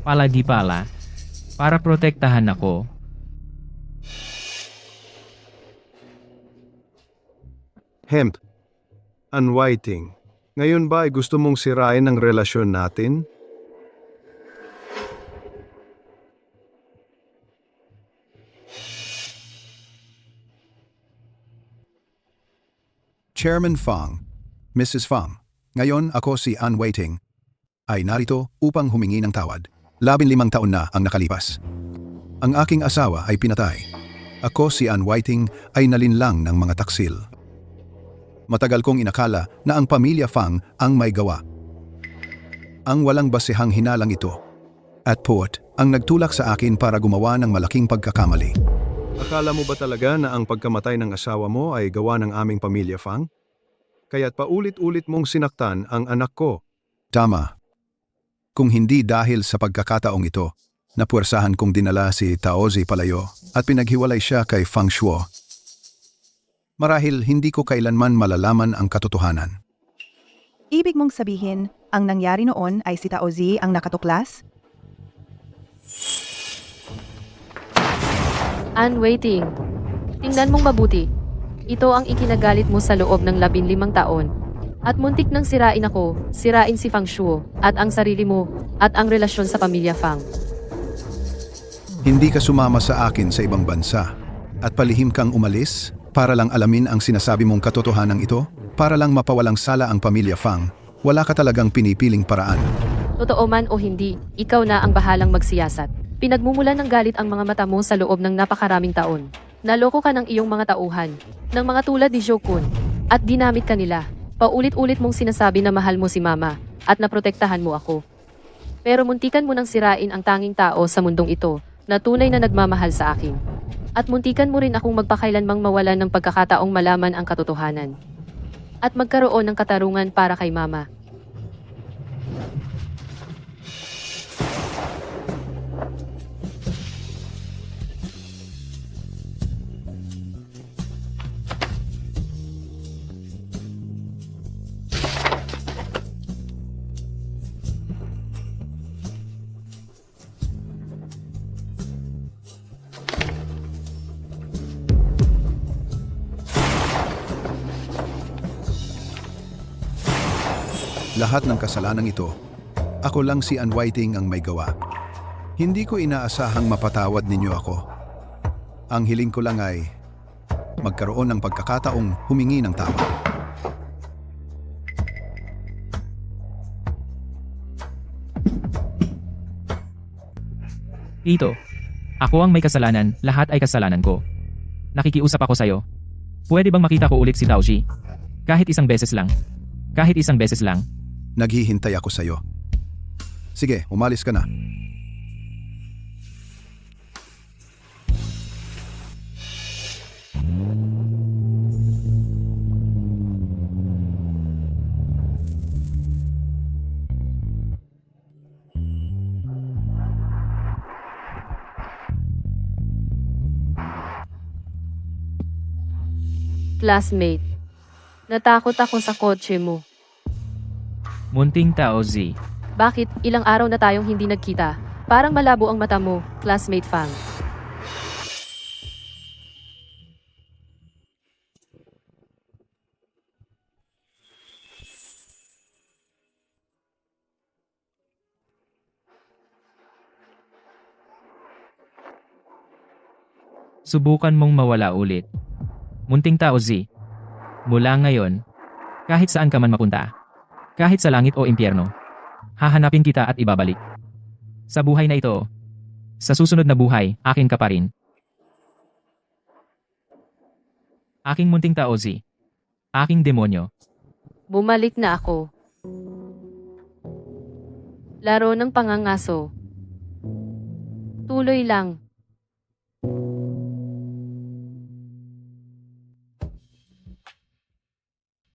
Palagi pala. Para protektahan ako. Hemp, Unwhiting, ngayon ba ay gusto mong sirain ang relasyon natin? Chairman Fang, Mrs. Fang, ngayon ako si Ann Whiting, ay narito upang humingi ng tawad. 15 taon na ang nakalipas. Ang aking asawa ay pinatay. Ako si Ann Whiting ay nalinlang ng mga taksil. Matagal kong inakala na ang pamilya Fang ang may gawa. Ang walang basehang hinalang ito. At Poot ang nagtulak sa akin para gumawa ng malaking pagkakamali. Akala mo ba talaga na ang pagkamatay ng asawa mo ay gawa ng aming pamilya Fang? Kaya't paulit-ulit mong sinaktan ang anak ko. Tama. Kung hindi dahil sa pagkakataong ito, napuwersahan kong dinala si Taozi palayo at pinaghiwalay siya kay Fang Shuo. Marahil hindi ko kailanman malalaman ang katotohanan. Ibig mong sabihin, ang nangyari noon ay si Taozi ang nakatuklas? Ann Whiting. Tingnan mong mabuti. Ito ang ikinagalit mo sa loob ng 15 taon. At muntik nang sirain ako, sirain si Fang Shuo, at ang sarili mo, at ang relasyon sa pamilya Fang. Hindi ka sumama sa akin sa ibang bansa at palihim kang umalis para lang alamin ang sinasabi mong katotohanan ito, para lang mapawalang sala ang pamilya Fang. Wala ka talagang pinipiling paraan. Totoo man o hindi, ikaw na ang bahalang magsiyasat. Pinagmumulan ng galit ang mga mata mo sa loob ng napakaraming taon. Naloko ka ng iyong mga tauhan, ng mga tulad ni Jokun, at ginamit ka nila. Paulit-ulit mong sinasabi na mahal mo si Mama, at naprotektahan mo ako. Pero muntikan mo nang sirain ang tanging tao sa mundong ito, na tunay na nagmamahal sa akin. At muntikan mo rin akong magpakailanmang mawalan ng pagkakataong malaman ang katotohanan. At magkaroon ng katarungan para kay Mama. Lahat ng kasalanang ito, ako lang si Ann Whiting ang may gawa. Hindi ko inaasahang mapatawad ninyo ako. Ang hiling ko lang ay magkaroon ng pagkakataong humingi ng tawad. Ito. Ako ang may kasalanan, lahat ay kasalanan ko. Nakikiusap ako sa'yo. Pwede bang makita ko ulit si Taoji? Kahit isang beses lang. Kahit isang beses lang. Naghihintay ako sa'yo. Sige, umalis ka na. Classmate. Natakot ako sa kotse mo. Munting tao Z. Bakit? Ilang araw na tayong hindi nagkita. Parang malabo ang mata mo, classmate Fang. Subukan mong mawala ulit. Munting tao Z. Mula ngayon, kahit saan ka man mapunta, kahit sa langit o impyerno, hahanapin kita at ibabalik. Sa buhay na ito, sa susunod na buhay, akin ka pa rin. Aking munting tao Z. Aking demonyo. Bumalik na ako. Laro ng pangangaso. Tuloy lang.